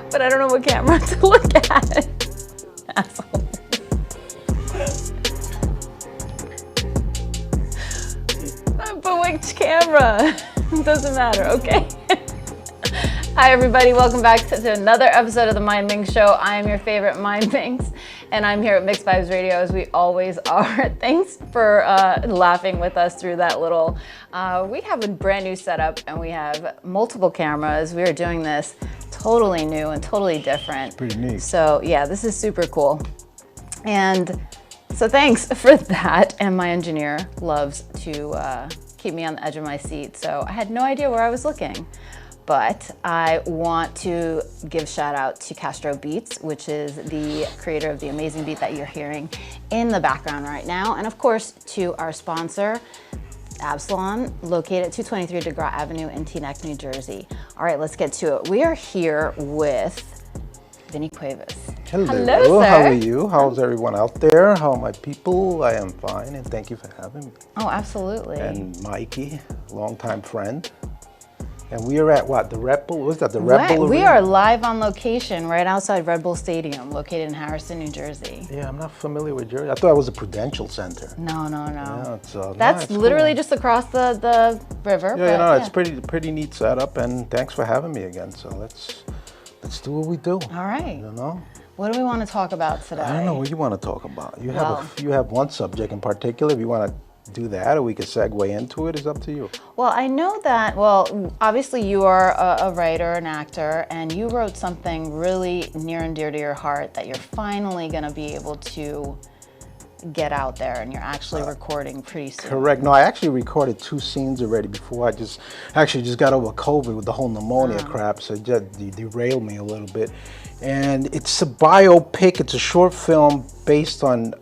But I don't know what camera to look at. Asshole. But which camera? Doesn't matter, okay? Hi everybody, welcome back to another episode of the Mindminx Show. I am your favorite Mindminx, and I'm here at Mixed Vibes Radio as we always are. Thanks for laughing with us through that little, we have a brand new setup and we have multiple cameras. We are doing this totally new and totally different. Pretty neat. So yeah, this is super cool. And so thanks for that. And my engineer loves to keep me on the edge of my seat. So I had no idea where I was looking. But I want to give shout out to Castro Beats, which is the creator of the amazing beat that you're hearing in the background right now. And of course, to our sponsor, Absalon, located at 223 DeGraw Avenue in Teaneck, New Jersey. All right, let's get to it. We are here with Vinny Cuevas. Hello, sir. How are you? How's everyone out there? How are my people? I am fine, and thank you for having me. Oh, absolutely. And Mikey, longtime friend. And we are at what? The Redbull? What's that? The Redbull? We are live on location right outside Redbull Stadium, located in Harrison, New Jersey. Yeah, I'm not familiar with Jersey. I thought it was a Prudential Center. No. Yeah, That's literally cool. just across the river. Yeah, but, it's pretty neat setup, and thanks for having me again. So let's do what we do. All right. You know? What do we want to talk about today? I don't know what you want to talk about. You have one subject in particular. If you want to do that, or we could segue into it, it's up to you. Well, I know that, obviously you are a writer, an actor, and you wrote something really near and dear to your heart that you're finally going to be able to get out there, and you're actually recording pretty soon. Correct. No, I actually recorded 2 scenes already before. I just got over COVID with the whole pneumonia crap, so it just derailed me a little bit. And it's a biopic. It's a short film based on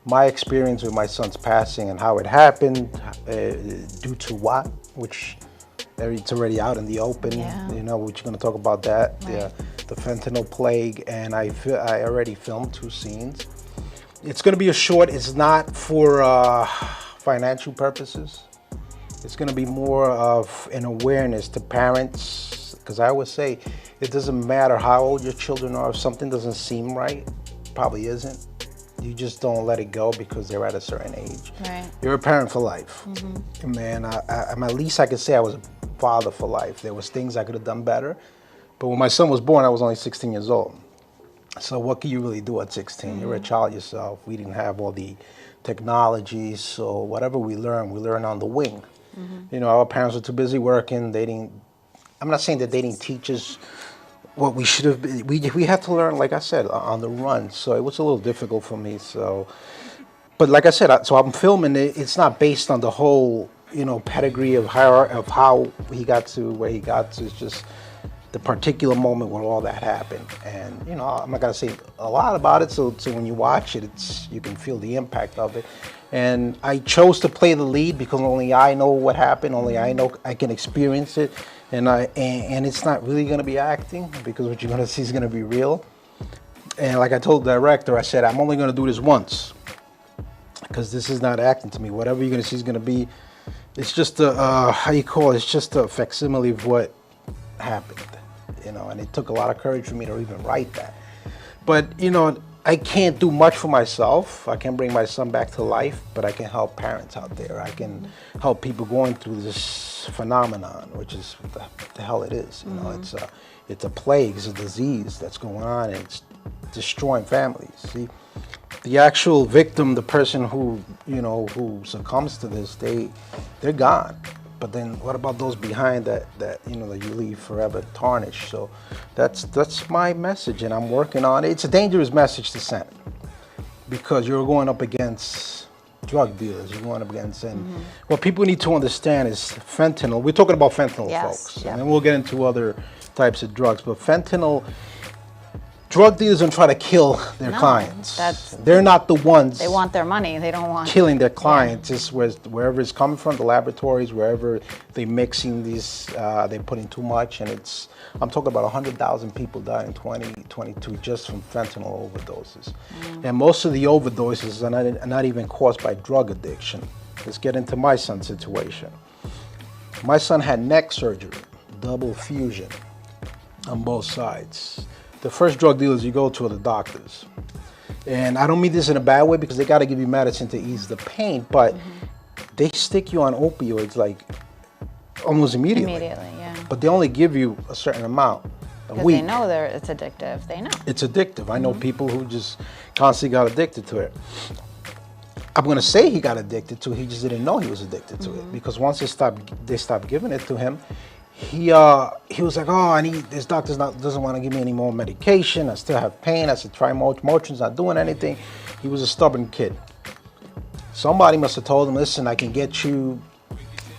my experience with my son's passing and how it happened, due to what, which it's already out in the open. Yeah. You know, we're going to talk about that. Right. Yeah, the fentanyl plague, and I already filmed 2 scenes. It's going to be a short. It's not for financial purposes. It's going to be more of an awareness to parents, because I always say it doesn't matter how old your children are. If something doesn't seem right, probably isn't. You just don't let it go because they're at a certain age. Right. You're a parent for life. Mm-hmm. Man, at least I could say I was a father for life. There was things I could have done better. But when my son was born, I was only 16 years old. So what can you really do at 16? Mm-hmm. You're a child yourself. We didn't have all the technology, so whatever we learn on the wing. Mm-hmm. You know, our parents were too busy working. I'm not saying that they didn't teach us what we should have been. We had to learn, like I said, on the run. So it was a little difficult for me. So, but like I said, so I'm filming it. It's not based on the whole, pedigree of how he got to where he got to. It's just the particular moment when all that happened. And I'm not gonna say a lot about it. So when you watch it, you can feel the impact of it. And I chose to play the lead because only I know what happened. Only I know I can experience it. And it's not really going to be acting, because what you're going to see is going to be real. And like I told the director, I said, I'm only going to do this once. because this is not acting to me. Whatever you're going to see is going to be, it's just a, how you call it, it's just a facsimile of what happened, you know, and it took a lot of courage for me to even write that. But, you know, I can't do much for myself. I can't bring my son back to life, but I can help parents out there. I can help people going through this phenomenon, which is what the hell it is. You know, it's a plague, it's a disease that's going on, and it's destroying families. See, the actual victim, the person who, you know, who succumbs to this, they're gone. But then what about those behind that you know, that you leave forever tarnished? So that's my message, and I'm working on it. It's a dangerous message to send because you're going up against drug dealers. You're going up against, and what people need to understand is fentanyl. We're talking about fentanyl, folks, and then we'll get into other types of drugs. But fentanyl, drug dealers don't try to kill their clients. They're not the ones. They want their money. They don't want killing their clients. It's wherever it's coming from, the laboratories, wherever they're mixing these, they're putting too much, and I'm talking about 100,000 people died in 2022 just from fentanyl overdoses. And most of the overdoses are not even caused by drug addiction. Let's get into my son's situation. My son had neck surgery, double fusion on both sides. The first drug dealers you go to are the doctors. And I don't mean this in a bad way because they got to give you medicine to ease the pain, but they stick you on opioids like almost immediately. Immediately, yeah. But they only give you a certain amount a week. Because they know it's addictive. They know. It's addictive. I know people who just constantly got addicted to it. I'm going to say he got addicted to it. He just didn't know he was addicted to it because once they stopped giving it to him, he was like, oh, this doctor doesn't want to give me any more medication. I still have pain. I said, try Motrin's not doing anything. He was a stubborn kid. Somebody must have told him, listen, I can get you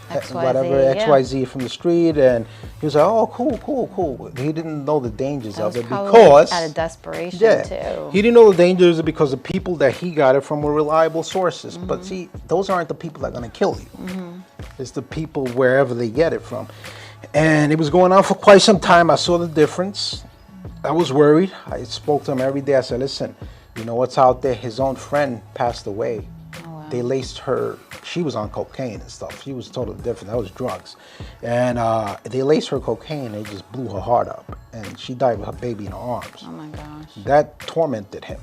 XYZ from the street. And he was like, oh, cool. He didn't know the dangers of it because out of desperation too. He didn't know the dangers because the people that he got it from were reliable sources. But see, those aren't the people that are going to kill you. It's the people wherever they get it from. And it was going on for quite some time. I saw the difference. I was worried. I spoke to him every day. I said, listen, you know what's out there? His own friend passed away. Oh, wow. They laced her. She was on cocaine and stuff. She was totally different. That was drugs. And they laced her cocaine. They just blew her heart up. And she died with her baby in her arms. Oh, my gosh. That tormented him.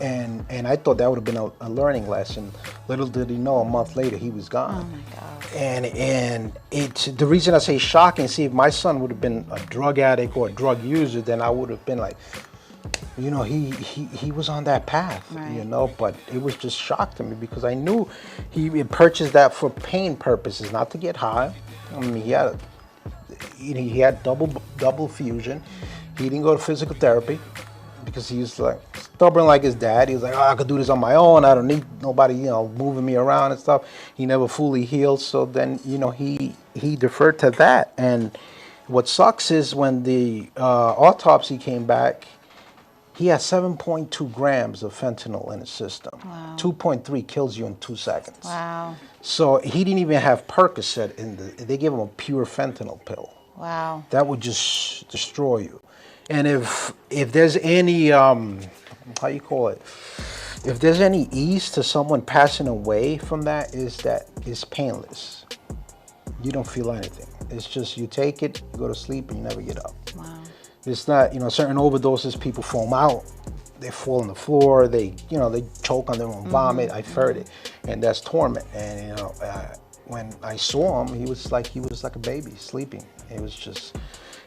And I thought that would have been a learning lesson. Little did he know, a month later, he was gone. Oh, my gosh. And it's the reason I say shocking. See, if my son would have been a drug addict or a drug user, then I would have been like, you know, he was on that path, you know. But it was just shock to me because I knew he purchased that for pain purposes, not to get high. I mean, he had double fusion. He didn't go to physical therapy because he was like stubborn like his dad. He was like, oh, I could do this on my own. I don't need nobody, you know, moving me around and stuff. He never fully healed. So then, you know, he deferred to that. And what sucks is when the autopsy came back, he had 7.2 grams of fentanyl in his system. Wow. 2.3 kills you in 2 seconds. Wow. So he didn't even have Percocet they gave him a pure fentanyl pill. Wow. That would just destroy you. And if there's any, how you call it? If there's any ease to someone passing away from that, is that it's painless. You don't feel anything. It's just you take it, you go to sleep, and you never get up. Wow. It's not, you know, certain overdoses, people foam out, they fall on the floor, they choke on their own vomit. I've heard it, and that's torment. And you know, when I saw him, he was like a baby sleeping. It was just.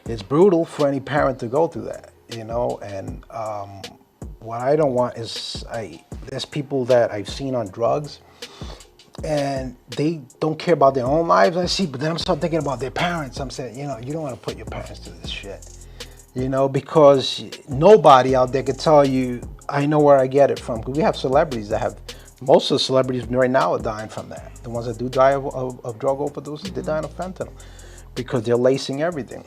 It's brutal for any parent to go through that, you know, and what I don't want is, there's people that I've seen on drugs and they don't care about their own lives, I see, but then I'm start thinking about their parents. I'm saying, you know, you don't want to put your parents through this shit, you know, because nobody out there could tell you, I know where I get it from. Because we have celebrities that have, most of the celebrities right now are dying from that. The ones that do die of drug overdoses, they're dying of fentanyl because they're lacing everything.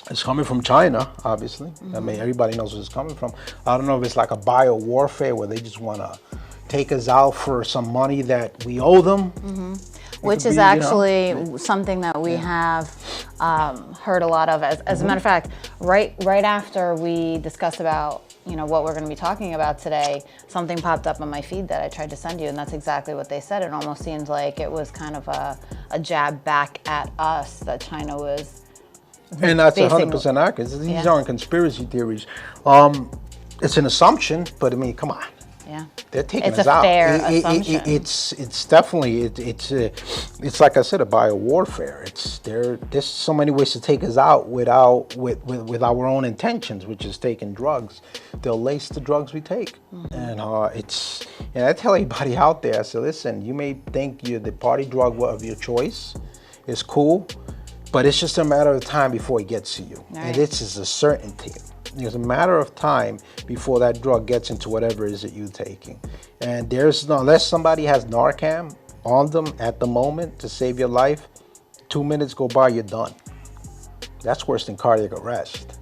It's coming from China, obviously. I mean, everybody knows where it's coming from. I don't know if it's like a bio warfare where they just want to take us out for some money that we owe them. Which is actually something that we have heard a lot of. As a matter of fact, right after we discussed about you know, what we're going to be talking about today, something popped up on my feed that I tried to send you, and that's exactly what they said. It almost seems like it was kind of a jab back at us that China was. And that's 100% accurate. These aren't conspiracy theories. It's an assumption, but I mean, come on. Yeah. They're taking it's us a out. fair assumption. It's definitely it's like I said, a biowarfare. There's so many ways to take us out with our own intentions, which is taking drugs. They'll lace the drugs we take, and and I tell everybody out there, I say, listen, you may think you're the party drug of your choice, it's cool, but it's just a matter of time before it gets to you, and this is a certainty. It's a matter of time before that drug gets into whatever it is that you're taking. And there's no, unless somebody has Narcan on them at the moment to save your life, 2 minutes go by, you're done. That's worse than cardiac arrest.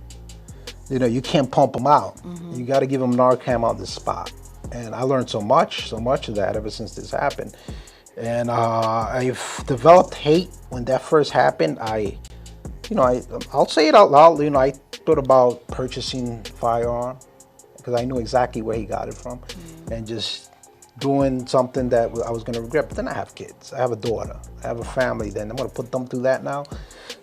You know, you can't pump them out. You got to give them Narcan on the spot. And I learned so much of that ever since this happened. And I've developed hate when that first happened. I'll say it out loud. You know, I thought about purchasing a firearm because I knew exactly where he got it from, and just doing something that I was going to regret. But then I have kids. I have a daughter. I have a family. Then I'm going to put them through that now.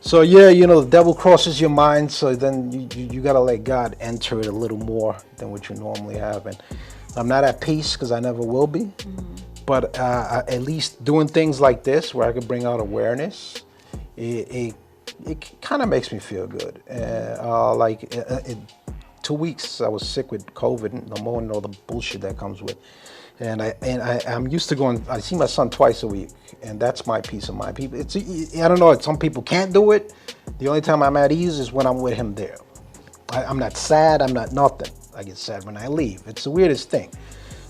So yeah, you know, the devil crosses your mind. So then you got to let God enter it a little more than what you normally have. And I'm not at peace because I never will be. But at least doing things like this, where I could bring out awareness, it kind of makes me feel good. In 2 weeks, I was sick with COVID, no more and all the bullshit that comes with. And I'm used to going. I see my son twice a week, and that's my peace of mind. People, I don't know. Some people can't do it. The only time I'm at ease is when I'm with him there. I'm not sad. I'm not nothing. I get sad when I leave. It's the weirdest thing.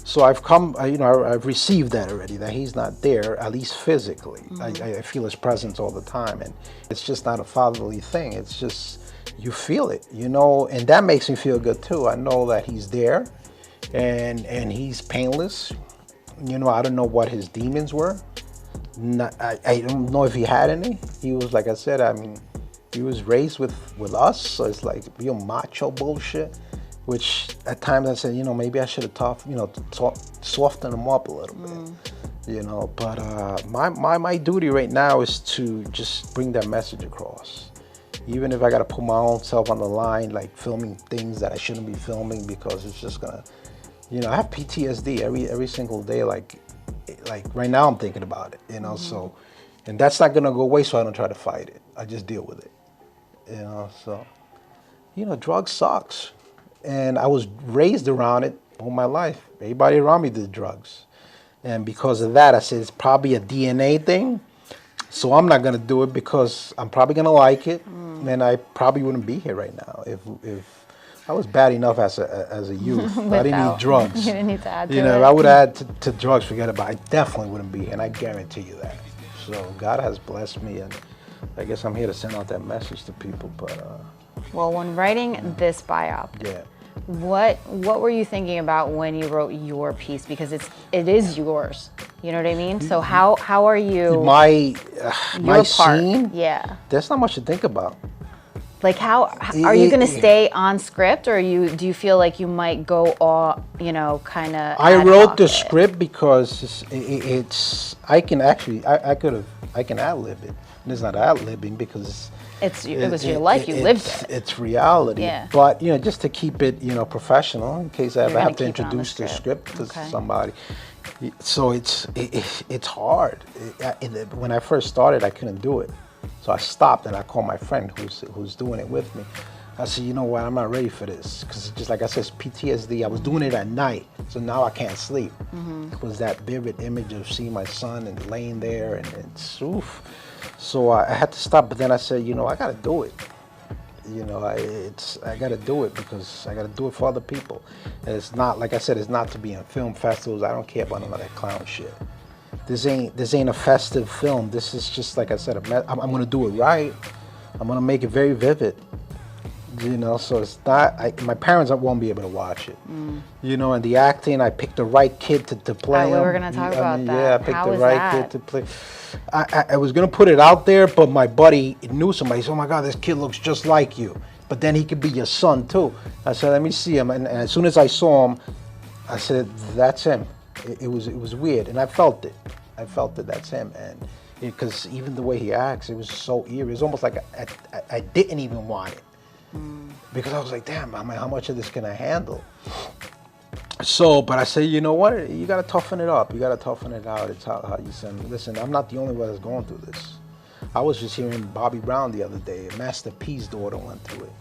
So I've I've received that already, that he's not there, at least physically. I feel his presence all the time, and it's just not a fatherly thing. It's just, you feel it, you know, and that makes me feel good too. I know that he's there, and he's painless. You know, I don't know what his demons were. I don't know if he had any. He was, like I said, I mean, he was raised with us, so it's like real macho bullshit. Which at times I said, you know, maybe I should have softened them up a little bit, you know. But my duty right now is to just bring that message across. Even if I got to put my own self on the line, like filming things that I shouldn't be filming because it's just gonna, you know, I have PTSD every single day. Like right now I'm thinking about it, you know. So, and that's not gonna go away. So I don't try to fight it. I just deal with it, you know. So, you know, drugs sucks. And I was raised around it all my life. Everybody around me did drugs. And because of that, I said, it's probably a DNA thing. So I'm not going to do it because I'm probably going to like it. And I probably wouldn't be here right now if I was bad enough as a youth. I didn't need drugs. You didn't need to add to You know, it. if I would add to drugs, forget about it. I definitely wouldn't be here. And I guarantee you that. So God has blessed me. And I guess I'm here to send out that message to people. But well, when writing this biop, yeah. What were you thinking about when you wrote your piece? Because it is yours. You know what I mean? So how are you? My part, scene. Yeah. There's not much to think about. Like how are you going to stay on script, or do you feel like you might go all, you know, kind of? I wrote the script because I can ad-lib it. And it's not ad-libbing because it was your life. You lived it. It's reality. Yeah. But, you know, just to keep it, you know, professional in case I ever have to introduce the script to somebody. So it's hard. When I first started, I couldn't do it. So I stopped and I called my friend who's doing it with me. I said, you know what, I'm not ready for this. Because just like I said, it's PTSD. I was doing it at night, so now I can't sleep. It was that vivid image of seeing my son and laying there, and it's oof. So I had to stop, but then I said, you know, I got to do it. You know, I got to do it because I got to do it for other people. And it's not, like I said, it's not to be in film festivals. I don't care about none of that clown shit. This ain't a festive film. This is just, like I said, I'm going to do it right. I'm going to make it very vivid. You know, so it's not, my parents won't be able to watch it. You know, and the acting, I picked the right kid to play him. We were going to talk about that. Yeah, I picked the right kid to play. I was going to put it out there, but my buddy knew somebody. He said, oh my God, this kid looks just like you. but then he could be your son too. I said, let me see him. And as soon as I saw him, I said, that's him. It was weird, and I felt it. That's him. And because even the way he acts, it was so eerie. It was almost like I didn't even want it. Because I was like, damn, how much of this can I handle? So, but I said, you know what? You got to toughen it up. You got to toughen it out. It's how you send me. Listen, I'm not the only one that's going through this. I was just hearing Bobby Brown the other day. Master P's daughter went through it.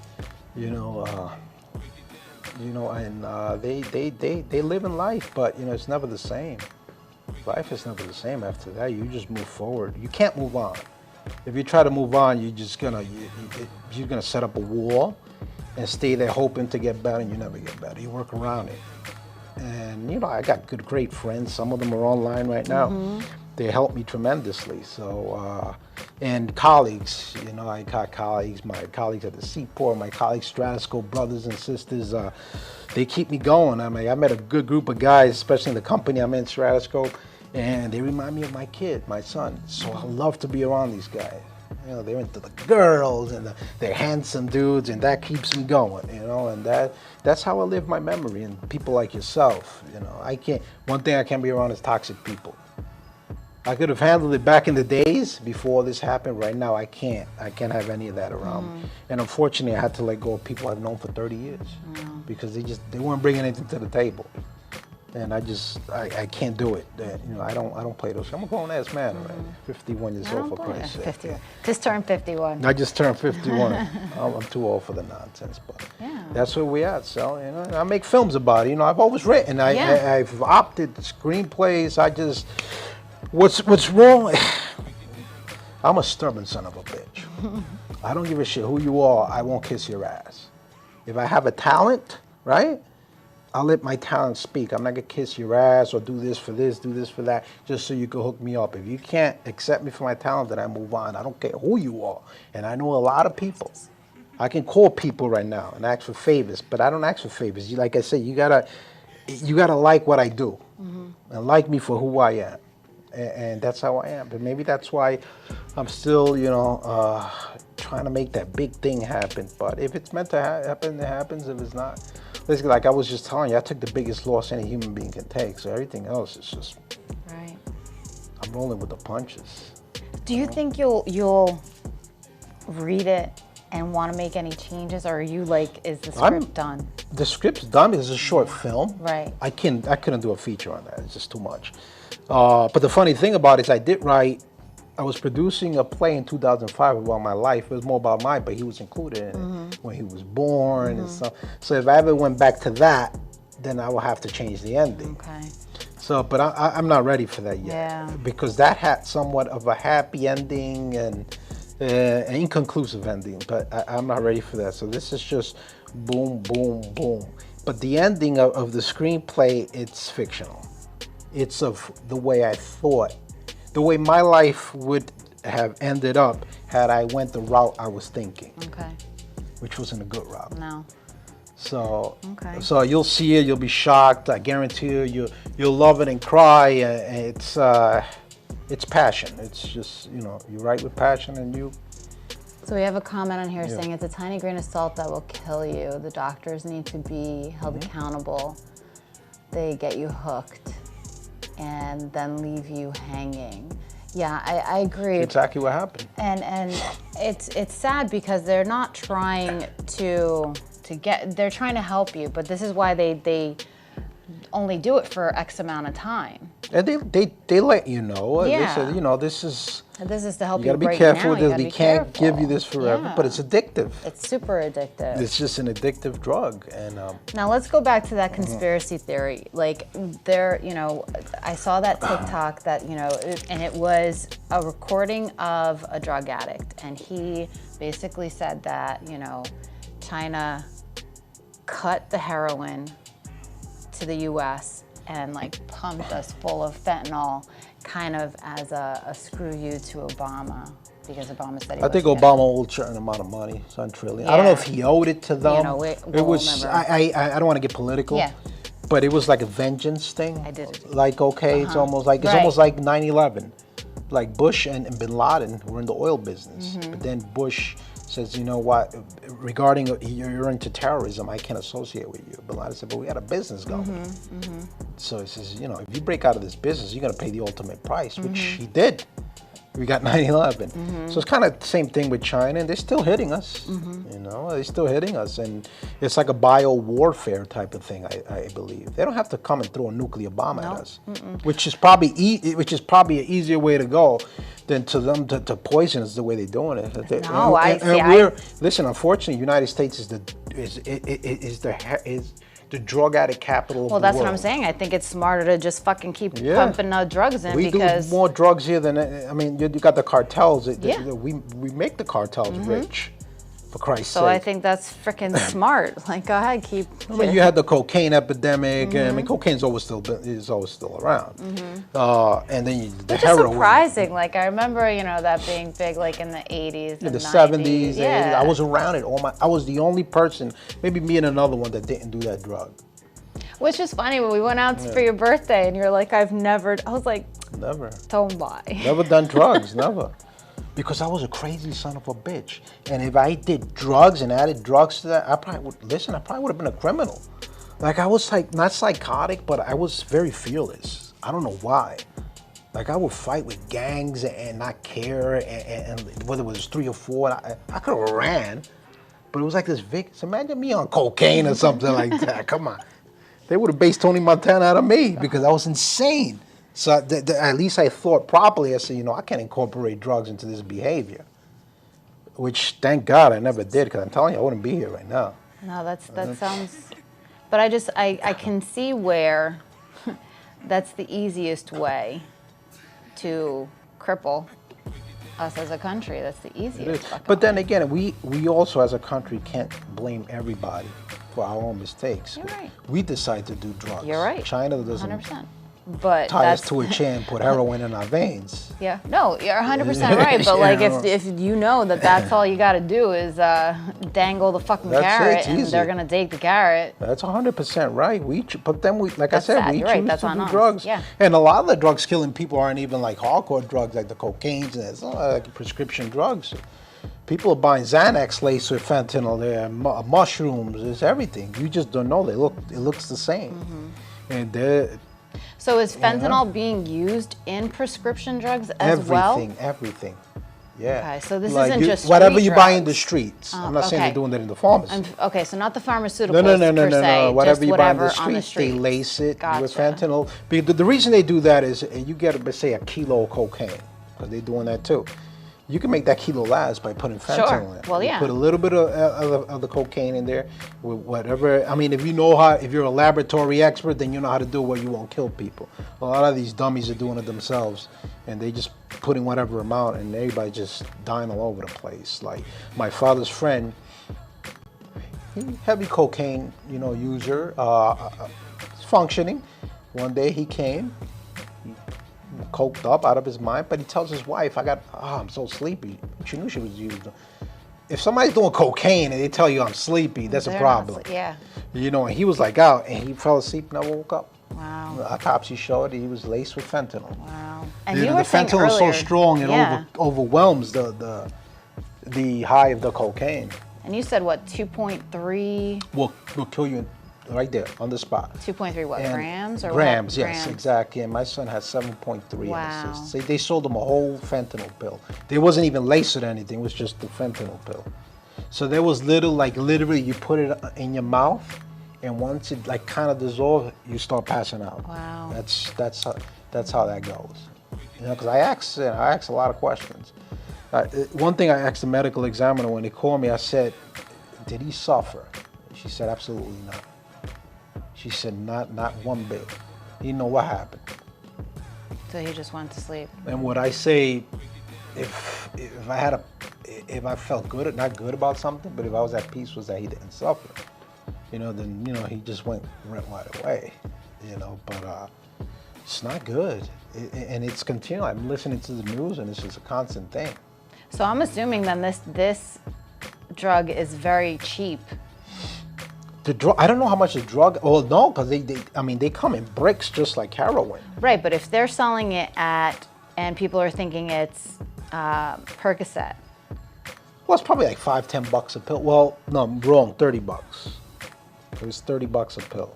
And they live in life, but it's never the same. Life is never the same after that. You just move forward. You can't move on. If you try to move on, you're just gonna set up a wall and stay there hoping to get better, and you never get better. You work around it. And I got great friends. Some of them are online right now. They helped me tremendously. So, and colleagues, I got colleagues, my colleagues at the Seaport, my colleagues, Strategist brothers and sisters, they keep me going. I met a good group of guys, especially in the company I'm in, Strategist, and they remind me of my kid, my son. So I love to be around these guys. They're into the girls and they're handsome dudes, and that keeps me going, and that's how I live my memory. And people like yourself, one thing I can't be around is toxic people. I could have handled it back in the days before this happened. Right now, I can't have any of that around me. And unfortunately, I had to let go of people I've known for 30 years because they weren't bringing anything to the table. And I can't do it. I don't play those. I'm a grown ass man, right? 51 years old for Christ's sake. 50. Just turned 51. I just turned 51. I'm too old for the nonsense, but that's where we at. So I make films about it. I've always written. I've opted screenplays. What's wrong? I'm a stubborn son of a bitch. I don't give a shit who you are. I won't kiss your ass. If I have a talent, right? I'll let my talent speak. I'm not gonna kiss your ass or do this for that, just so you can hook me up. If you can't accept me for my talent, then I move on. I don't care who you are. And I know a lot of people. I can call people right now and ask for favors, but I don't ask for favors. Like I said, you gotta like what I do and like me for who I am. And that's how I am. But maybe that's why I'm still, trying to make that big thing happen. But if it's meant to happen, it happens. If it's not, basically, like I was just telling you, I took the biggest loss any human being can take. So everything else is just, right. I'm rolling with the punches. Do you think you'll read it and want to make any changes, or are you like, is the script done? The script's done. It's a short film. Right. I couldn't do a feature on that. It's just too much. But the funny thing about it is I was producing a play in 2005 about my life. It was more about mine, but he was included in it when he was born and stuff. So if I ever went back to that, then I will have to change the ending. Okay. So, but I'm not ready for that yet. Because that had somewhat of a happy ending and an inconclusive ending, but I'm not ready for that. So this is just boom, boom, boom. But the ending of the screenplay, it's fictional. It's of the way I thought, the way my life would have ended up had I went the route I was thinking. Okay. Which wasn't a good route. No. So, so you'll see it, you'll be shocked. I guarantee you'll love it and cry. It's passion. It's just, you write with passion and you. So we have a comment on here saying it's a tiny grain of salt that will kill you. The doctors need to be held accountable. They get you hooked and then leave you hanging. Yeah, I agree. Exactly what happened. And it's sad because they're not trying they're trying to help you, but this is why they only do it for X amount of time. And they let you know. Yeah. They say, this is to help you. You gotta be careful with this. We can't give you this forever, but it's addictive. It's super addictive. It's just an addictive drug. And now let's go back to that conspiracy theory. Like I saw that TikTok that and it was a recording of a drug addict, and he basically said that China cut the heroin to the U.S. and pumped us full of fentanyl, kind of as a screw you to Obama, because Obama said I think Obama owed a certain amount of money, $1 trillion. I don't know if he owed it to them. It was. I don't want to get political. Yeah. But it was like a vengeance thing. I did. It's almost like 9/11. Like Bush and Bin Laden were in the oil business, but then Bush says, you know what, regarding you're into terrorism, I can't associate with you. Bin Laden said, but we got a business going. So he says, you know, if you break out of this business, you're gonna pay the ultimate price, which he did. We got 9/11. So it's kind of the same thing with China, and they're still hitting us. You know, they're still hitting us, and it's like a bio warfare type of thing. I believe they don't have to come and throw a nuclear bomb at us, which is probably an easier way to go than to them to poison us the way they're doing it. Listen. Unfortunately, the United States is the drug addict capital of the world. Well, that's what I'm saying. I think it's smarter to just fucking keep pumping drugs in because we do more drugs here than, I mean, you got the cartels. We make the cartels rich, for Christ's sake. So I think that's freaking smart. Like, go ahead, keep. I mean, you had the cocaine epidemic. I mean, cocaine's always still around. And then the Which heroin. is surprising. Like, I remember, you know, that being big, like in the 80s, In the 90s. 70s. Yeah. I was around it. I was the only person, maybe me and another one, that didn't do that drug. Which is funny, when we went out for your birthday and you're like, I was like, Never. don't lie. Never done drugs, never. Because I was a crazy son of a bitch. And if I did drugs and added drugs to that, I probably would have been a criminal. Like, I was like, not psychotic, but I was very fearless. I don't know why. Like, I would fight with gangs and not care, and whether it was 3 or 4, I could have ran. But it was like this so imagine me on cocaine or something like that. Come on. They would have based Tony Montana out of me because I was insane. So at least I thought properly. I said, you know, I can't incorporate drugs into this behavior. Which, thank God, I never did, because I'm telling you, I wouldn't be here right now. No, that sounds. But I can see where that's the easiest way to cripple us as a country. That's the easiest. But then again, we also as a country can't blame everybody for our own mistakes. You're right. We decide to do drugs. You're right. China doesn't 100%. But tie us to a chair and put heroin in our veins. Yeah, no, you're 100% right. But like, if you know that's all you got to do is dangle the fucking carrot, and they're gonna take the carrot. That's 100% right. But then like I said, we choose to do drugs. Yeah. And a lot of the drugs killing people aren't even like hardcore drugs, like the cocaines, and it's not like prescription drugs. People are buying Xanax laced with fentanyl. There, mushrooms. It's everything. You just don't know. It looks the same, and they're. So is fentanyl being used in prescription drugs as well? Everything. Yeah. Okay, so this like isn't just whatever you drugs. buy in the streets. I'm not saying they're doing that in the pharmacy. Okay, so not the pharmaceuticals No. per se. Whatever just you buy in the on the streets, street. they lace it with Gotcha. fentanyl. The reason they do that is you get, let's say, a kilo of cocaine, because they're doing that too. You can make that kilo last by putting fentanyl in. Well, You yeah. put a little bit of the cocaine in there with whatever. I mean, if you're a laboratory expert, then you know how to do it where you won't kill people. A lot of these dummies are doing it themselves, and they just put in whatever amount, and everybody just dying all over the place. Like my father's friend, heavy cocaine, user, functioning. One day he came, coked up out of his mind, but he tells his wife, I'm so sleepy. She knew she was using. If somebody's doing cocaine and they tell you I'm sleepy, that's a problem. Yeah. And he was like out, and he fell asleep and I woke up. Wow. The autopsy showed he was laced with fentanyl. Wow. And the fentanyl is so strong it overwhelms the high of the cocaine. And you said what, 2.3? Will kill you right there on the spot. 2.3 what, grams? Or grams, what? yes, Grams. exactly. And my son has 7.3 Wow. in his system. So they sold him a whole fentanyl pill. They wasn't even laced with anything. It was just the fentanyl pill. So there was literally you put it in your mouth, and once it kind of dissolves, you start passing out. Wow. That's how that goes. Because I asked a lot of questions. One thing I asked the medical examiner when they called me, I said, "Did he suffer?" She said, "Absolutely not." She said, not one bit. He didn't know what happened. So he just went to sleep. And what I say, if I felt good, not good about something, but if I was at peace, was that he didn't suffer. Then he just went right away. But it's not good, and it's continual. I'm listening to the news, and it's just a constant thing. So I'm assuming then this drug is very cheap. The drug, I don't know how much the drug. Well, no, because they come in bricks just like heroin. Right, but if they're selling it and people are thinking it's Percocet. Well, it's probably like $5-10 a pill. Well, no, I'm wrong. $30. It was $30 a pill.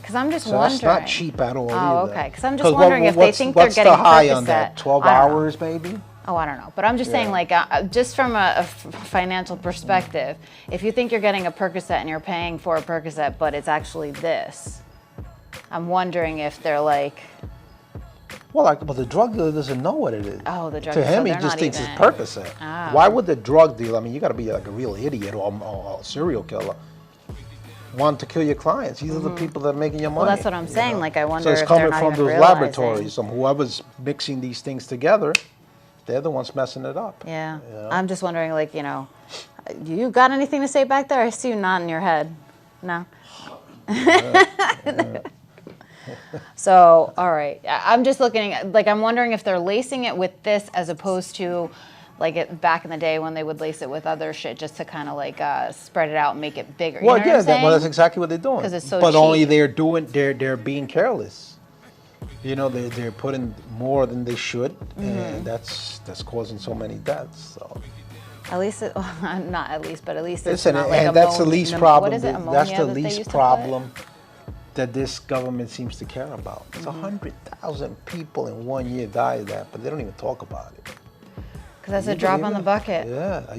Because I'm just So wondering. that's not cheap at all either. Okay. Because I'm just wondering if they think they're what's getting the high Percocet. on that? 12 I don't know. hours, maybe? Oh, I don't know. But I'm just saying, like, just from a financial perspective, if you think you're getting a Percocet and you're paying for a Percocet, but it's actually this, I'm wondering if they're like, Well, the drug dealer doesn't know what it is. oh, the drug To dealer. him, he they're just not thinks even, it's Percocet. Oh. Why would the drug dealer, I mean, you got to be like a real idiot or a serial killer, want to kill your clients? These are the people that are making your money. Well, that's what I'm saying. know? Like, I wonder So it's if they're coming not from even those realizing. laboratories. Whoever's mixing these things together, they're the ones messing it up. Yeah. You know? I'm just wondering, like, you got anything to say back there? I see you nodding your head. No? So, all right. I'm just looking, like, I'm wondering if they're lacing it with this as opposed to, like, back in the day when they would lace it with other shit just to kind of, like, spread it out and make it bigger. Well, you know what I'm saying? well, that's exactly what they're doing. 'Cause it's so but only cheap. they're being careless. They're putting more than they should, and that's causing so many deaths. So. At least, not at least, but at least it's Listen, not like and that's the least problem. What is it, That's the ammonia that they least used to problem that this government seems to care about. It's Mm-hmm. 100,000 people in 1 year died of that, but they don't even talk about it. Because that's a drop on the bucket. Yeah. Are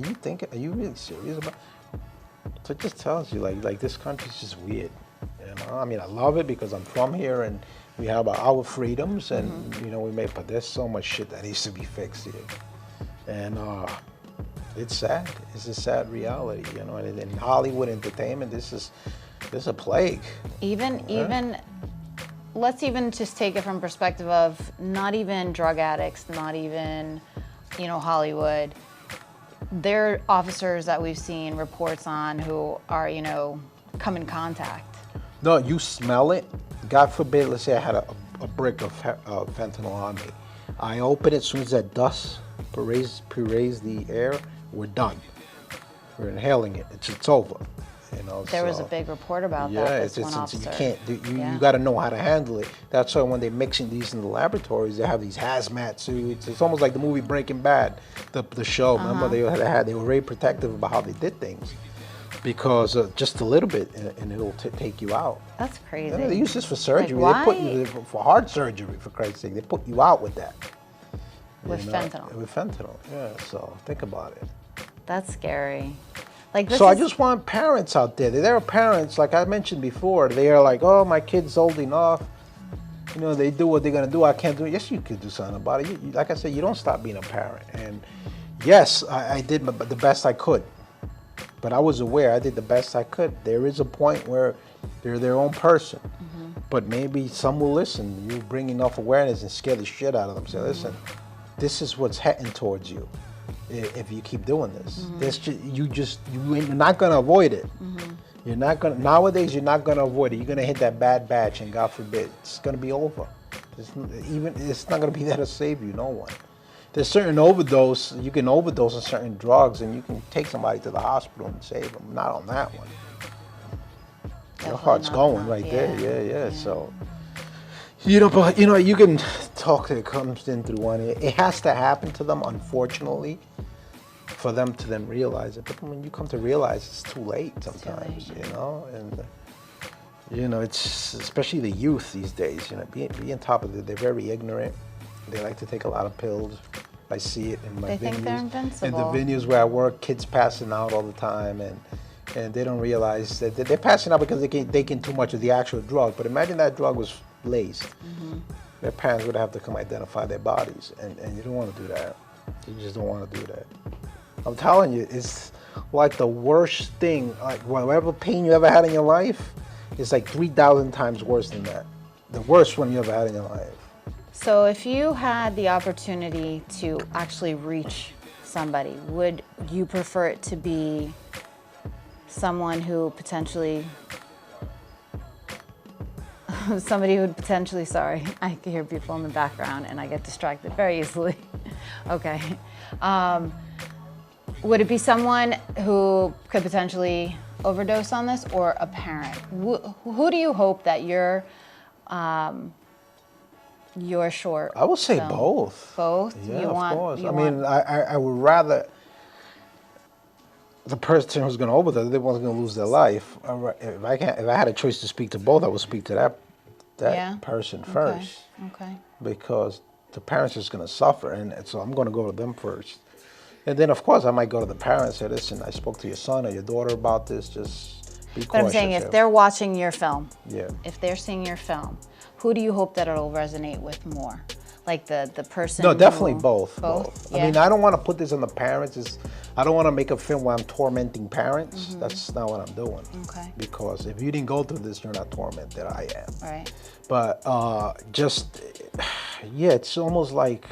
you really serious about it? So it just tells you, like this country's just weird. I mean, I love it because I'm from here and we have our freedoms and, Mm-hmm. we but there's so much shit that needs to be fixed here. And it's sad. It's a sad reality, and in Hollywood entertainment, this is a plague. Even, let's even just take it from perspective of not even drug addicts, not even, Hollywood. There are officers that we've seen reports on who are, come in contact. No, you smell it. God forbid, let's say I had a brick of fentanyl on me. I open it as soon as that dust purees the air, we're done. We're inhaling it. It's over. There was a big report about that. This one officer. You can't. You Yeah. got to know how to handle it. That's why when they're mixing these in the laboratories, they have these hazmat suits. It's almost like the movie Breaking Bad, the show. Remember they were very protective about how they did things, because just a little bit and it'll take you out. That's crazy. They use this for surgery. Like, they put you for heart surgery, for Christ's sake. They put you out with that. With fentanyl. With fentanyl, yeah. So think about it. That's scary. Like, this So I is- just want parents out there. There are parents, like I mentioned before, they are like, oh, my kid's old enough. They do what they're going to do. I can't do it. Yes, you could do something about it. Like I said, you don't stop being a parent. And yes, I did the best I could. But I was aware I did the best I could. There is a point where they're their own person. But maybe some will listen. You bring enough awareness and scare the shit out of them. Say, listen, this is what's heading towards you if you keep doing this. You're not going to avoid it. You're not going to, nowadays you're not going to avoid it. You're going to hit that bad batch and God forbid, it's going to be over. It's not going to be there to save you, no one. There's certain overdose, you can overdose on certain drugs and you can take somebody to the hospital and save them. Not on that one. Your heart's going right there, yeah. So, but you can talk to it comes in through one ear. It has to happen to them, unfortunately, for them to then realize it. But when you come to realize, it's too late sometimes, and it's especially the youth these days. Be on top of it. They're very ignorant. They like to take a lot of pills. I see it in my They think they're invincible. in the venues where I work, kids passing out all the time, and they don't realize that they're passing out because they taking too much of the actual drug. But imagine that drug was laced. Their parents would have to come identify their bodies, and you don't want to do that. You just don't want to do that. I'm telling you, it's like the worst thing. Like whatever pain you ever had in your life, it's like 3,000 times worse than that. The worst one you ever had in your life. So if you had the opportunity to actually reach somebody, would you prefer it to be someone who potentially, sorry, I can hear people in the background and I get distracted very easily. Okay. Would it be someone who could potentially overdose on this, or a parent? Who do you hope that your short I would say film- both. Both? Yeah, You of want, course. you I want- mean, I would rather. the person who's going to overdose, they wasn't going to lose their life. If I had a choice to speak to both, I would speak to that person first. Okay. Because the parents is going to suffer, and so I'm going to go to them first. And then, of course, I might go to the parents and say, listen, I spoke to your son or your daughter about this, just be cautious. But I'm saying if they're watching your film, yeah, if they're seeing your film, who do you hope that it'll resonate with more? Like the person? No, definitely both. Both? Yeah. I mean, I don't want to put this on the parents. I don't want to make a film where I'm tormenting parents. That's not what I'm doing. Okay. Because if you didn't go through this, you're not tormented. I am. Right. But it's almost like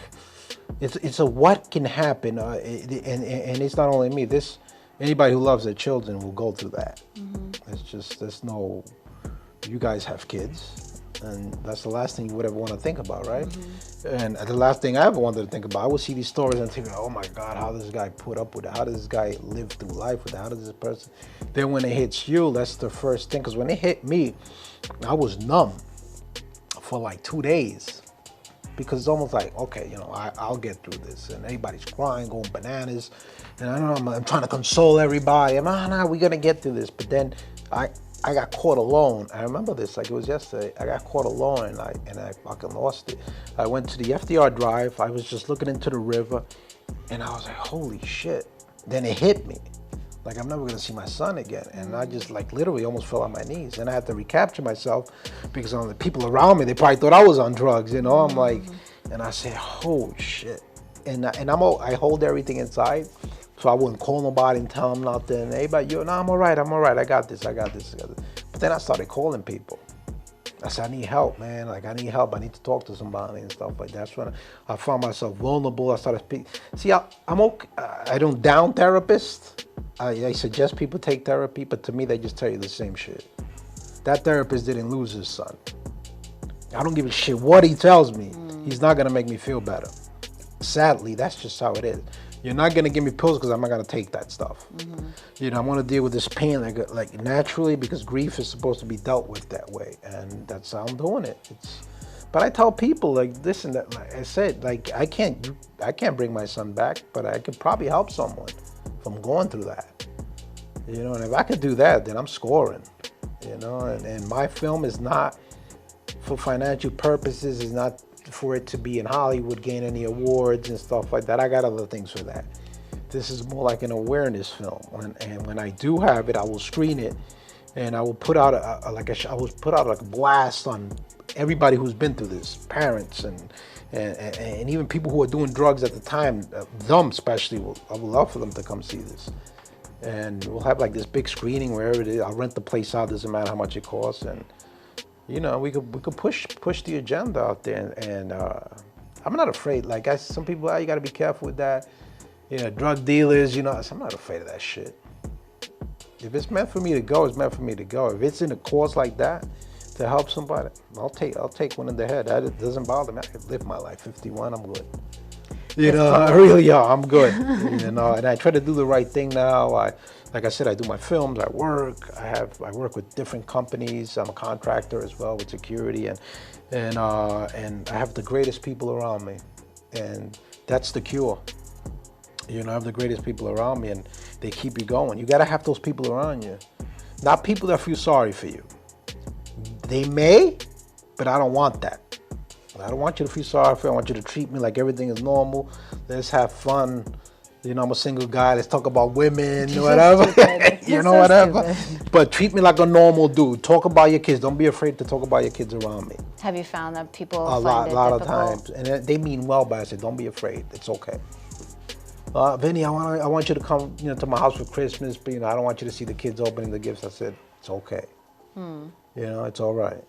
it's a what can happen, and it's not only me. Anybody who loves their children will go through that. It's just you guys have kids, and that's the last thing you would ever want to think about, right? And the last thing I ever wanted to think about, I would see these stories and think, oh my God, how does this guy put up with it? How does this guy live through life with it? How does this person? Then when it hits you, that's the first thing. Because when it hit me, I was numb for like 2 days. Because it's almost like, okay, I'll get through this. And everybody's crying, going bananas. And I don't know, I'm trying to console everybody. We're going to get through this. But then I got caught alone. I remember this like it was yesterday. I got caught alone and I fucking lost it. I went to the FDR Drive. I was just looking into the river. And I was like, holy shit. Then it hit me. Like, I'm never going to see my son again. And I just, like, literally almost fell on my knees. And I had to recapture myself because the people around me, they probably thought I was on drugs, I'm like, and I said, oh, shit. And I hold everything inside, so I wouldn't call nobody and tell them nothing. Everybody, I'm all right. I got this. But then I started calling people. I said, I need help, man. Like, I need help. I need to talk to somebody and stuff like that. That's when I found myself vulnerable. I started speaking. See, I'm okay. I don't down therapists. I suggest people take therapy, but to me, they just tell you the same shit. That therapist didn't lose his son. I don't give a shit what he tells me. He's not going to make me feel better. Sadly, that's just how it is. You're not going to give me pills because I'm not going to take that stuff. I want to deal with this pain like naturally, because grief is supposed to be dealt with that way. And that's how I'm doing it. But I tell people, like, listen, like I said, like, I can't bring my son back, but I could probably help someone from going through that. And if I could do that, then I'm scoring. And my film is not for financial purposes, is not for it to be in Hollywood, gain any awards and stuff like that. I got other things for that. This is more like an awareness film. And when I do have it, I will screen it, and I will put out a blast on everybody who's been through this, parents and even people who are doing drugs at the time, them especially. I would love for them to come see this. And we'll have like this big screening wherever it is. I'll rent the place out, doesn't matter how much it costs, and we could push the agenda out there. And I'm not afraid. Like some people, you got to be careful with that. Drug dealers. I'm not afraid of that shit. If it's meant for me to go, it's meant for me to go. If it's in a cause like that to help somebody, I'll take one in the head. That doesn't bother me. I can live my life. 51, I'm good. I really are. I'm good. And I try to do the right thing now. Like I said, I do my films. I work. I work with different companies. I'm a contractor as well with security, and I have the greatest people around me, and that's the cure. I have the greatest people around me, and they keep you going. You got to have those people around you, not people that feel sorry for you. They may, but I don't want that. I don't want you to feel sorry for me. I want you to treat me like everything is normal. Let's have fun. I'm a single guy. Let's talk about women, whatever. Whatever. Stupid. But treat me like a normal dude. Talk about your kids. Don't be afraid to talk about your kids around me. Have you found that people a find lot it difficult? of times, and they mean well, but I said, don't be afraid. It's okay. Vinny, I want you to come, to my house for Christmas, but I don't want you to see the kids opening the gifts. I said, it's okay. It's all right.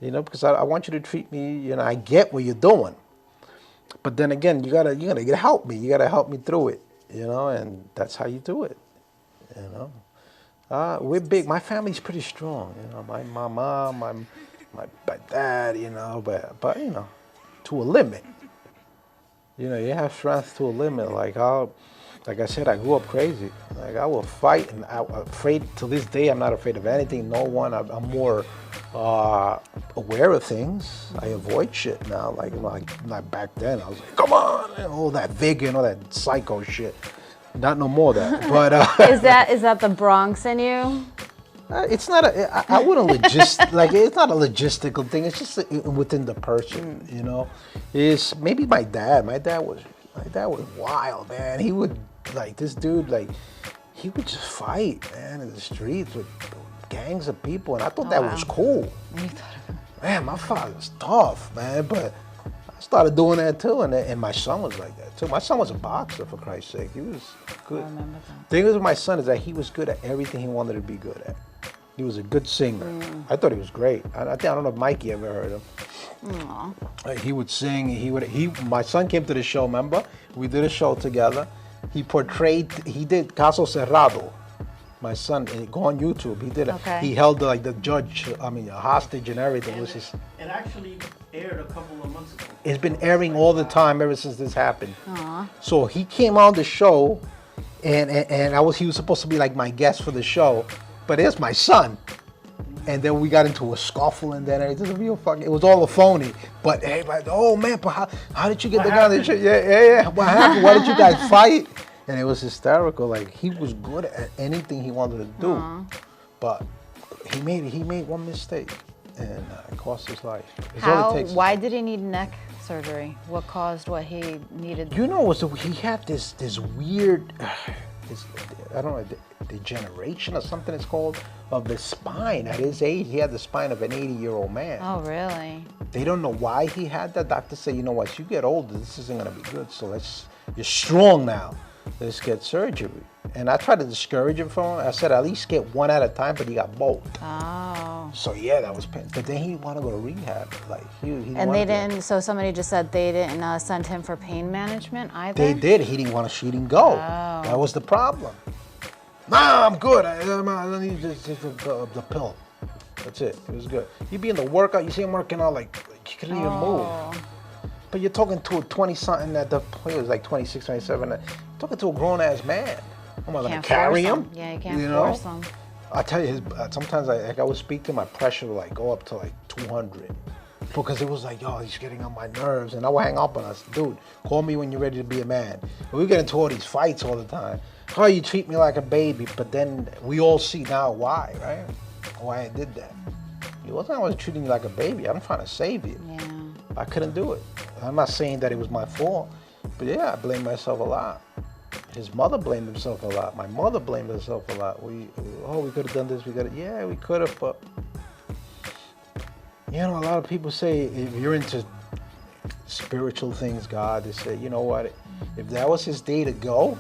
Because I want you to treat me. I get what you're doing, but then again, you gotta help me. You gotta help me through it. And that's how you do it. We're big. My family's pretty strong. My mom, my dad. But to a limit. You have strength to a limit. Like I said, I grew up crazy. Like I will fight, and I'm afraid to this day. I'm not afraid of anything, no one. I'm more aware of things. I avoid shit now. Like back then, I was like, come on, and all that vigor and all that psycho shit. Not no more that. But Is that the Bronx in you? it's not I wouldn't like it's not a logistical thing. It's just within the person, you know. It's maybe my dad. My dad was wild, man. He would like this dude like he would just fight, man, in the streets with gangs of people, and I thought that was cool. Man, my father's tough, man, but I started doing that too, and my son was like that too. My son was a boxer, for Christ's sake. He was good. I remember that. The thing with my son is that he was good at everything he wanted to be good at. He was a good singer. I thought he was great. I don't know if Mikey ever heard him. Aww. He would sing. My son came to the show. Remember, we did a show together. He did Caso Cerrado. My son, go on YouTube. He did it. Okay. He held like the judge, a hostage and everything. It actually aired a couple of months ago. It's been airing all the time ever since this happened. Aww. So he came on the show, and he was supposed to be like my guest for the show, but it's my son. And then we got into a scuffle, and then it was all a phony. But everybody, oh man, but how did you get the guy? Yeah. What happened? Why did you guys fight? And it was hysterical. Like he was good at anything he wanted to do, but he made one mistake, and it cost his life. Why did he need neck surgery? What caused what he needed? You know, he had this weird, I don't know, degeneration or something it's called, of the spine. At his age, he had the spine of an 80-year-old man. Oh, really? They don't know why he had that. Doctors say, you know what, as you get older, this isn't gonna be good. So you're strong now. Let's get surgery. And I tried to discourage him from it. I said, at least get one at a time, but he got both. Oh. So yeah, that was painful. But then he didn't want to go to rehab. Like and they didn't. So somebody just said they didn't send him for pain management either. They did. He didn't want to. He didn't go. Oh. That was the problem. Nah, I'm good. I need just the pill. That's it. It was good. You be in the workout. You see him working out like you couldn't even move. But you're talking to a 20-something at the point, it was like 26, 27. You're talking to a grown-ass man. Am I going to carry him? Yeah, you can't force him. I tell you, sometimes I would speak to my pressure would like go up to like 200. Because it was like, yo, he's getting on my nerves. And I would hang up on us. Dude, call me when you're ready to be a man. And we get into all these fights all the time. Oh, you treat me like a baby. But then we all see now why, right? Why I did that. It wasn't I was treating you like a baby. I'm trying to save you. Yeah. I couldn't do it. I'm not saying that it was my fault, but yeah, I blame myself a lot. His mother blamed himself a lot. My mother blamed herself a lot. We could have done this. Yeah, we could have, but you know, a lot of people say if you're into spiritual things, God, they say, you know what? If that was his day to go,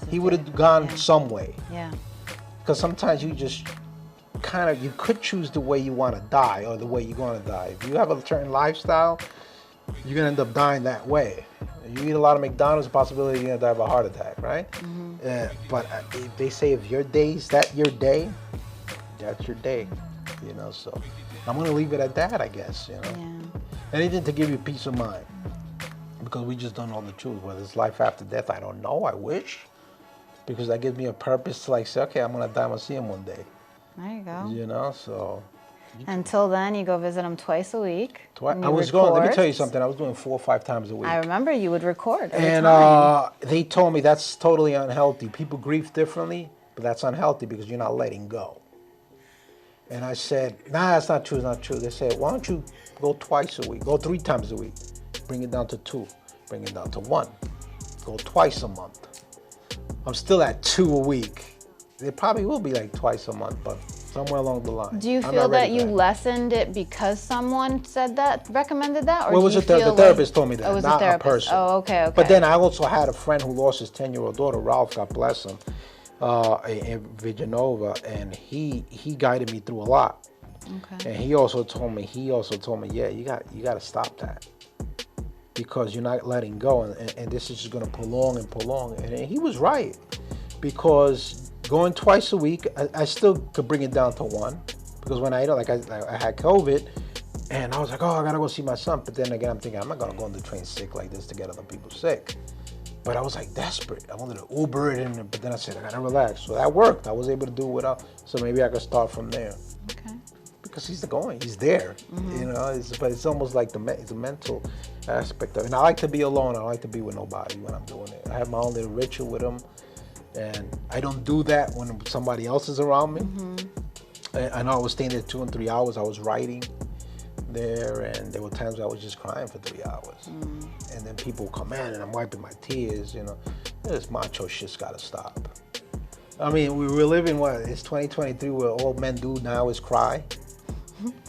he would have gone some way. Yeah. Because sometimes you just you could choose the way you want to die or the way you're going to die. If you have a certain lifestyle, you're going to end up dying that way. You eat a lot of McDonald's, possibility you're going to die of a heart attack, right? But they say if your day's your day, that's your day, you know, so I'm going to leave it at that, I guess, you know. Yeah. Anything to give you peace of mind, because we just don't know the truth. Whether it's life after death, I don't know, I wish, because that gives me a purpose to like say, okay, I'm going to die, I'm going to see him one day. There you go. You know, so. Until then, you go visit him twice a week. Let me tell you something, I was doing 4 or 5 times a week. I remember you would record every and time. They told me that's totally unhealthy. People grieve differently, but that's unhealthy because you're not letting go. And I said, nah, that's not true, it's not true. They said, why don't you go twice a week, go 3 times a week, bring it down to 2, bring it down to 1, go twice a month. I'm still at 2 a week. It probably will be like twice a month, but somewhere along the line. Do you feel that you lessened it because someone said that, recommended that? Or the therapist told me that, not a person. Oh, okay. But then I also had a friend who lost his 10-year-old daughter, Ralph, God bless him, in Villanova, and he guided me through a lot. Okay. And he also told me, yeah, you got to stop that, because you're not letting go, and this is just going to prolong and prolong. And he was right, because going twice a week, I still could bring it down to 1, because when I had COVID, and I was like, oh, I gotta go see my son. But then again, I'm thinking, I'm not gonna go on the train sick like this to get other people sick. But I was like desperate. I wanted to Uber it in, but then I said, I gotta relax. So that worked. I was able to do it without, so maybe I could start from there. Okay. Because he's there, you know, but it's almost like it's a mental aspect of it. And I like to be alone. I like to be with nobody when I'm doing it. I have my own little ritual with him. And I don't do that when somebody else is around me. I know I was staying there 2 and 3 hours. I was writing there, and there were times I was just crying for 3 hours. And then people come in, and I'm wiping my tears. This macho shit's got to stop. I mean, we're living it's 2023, where all men do now is cry.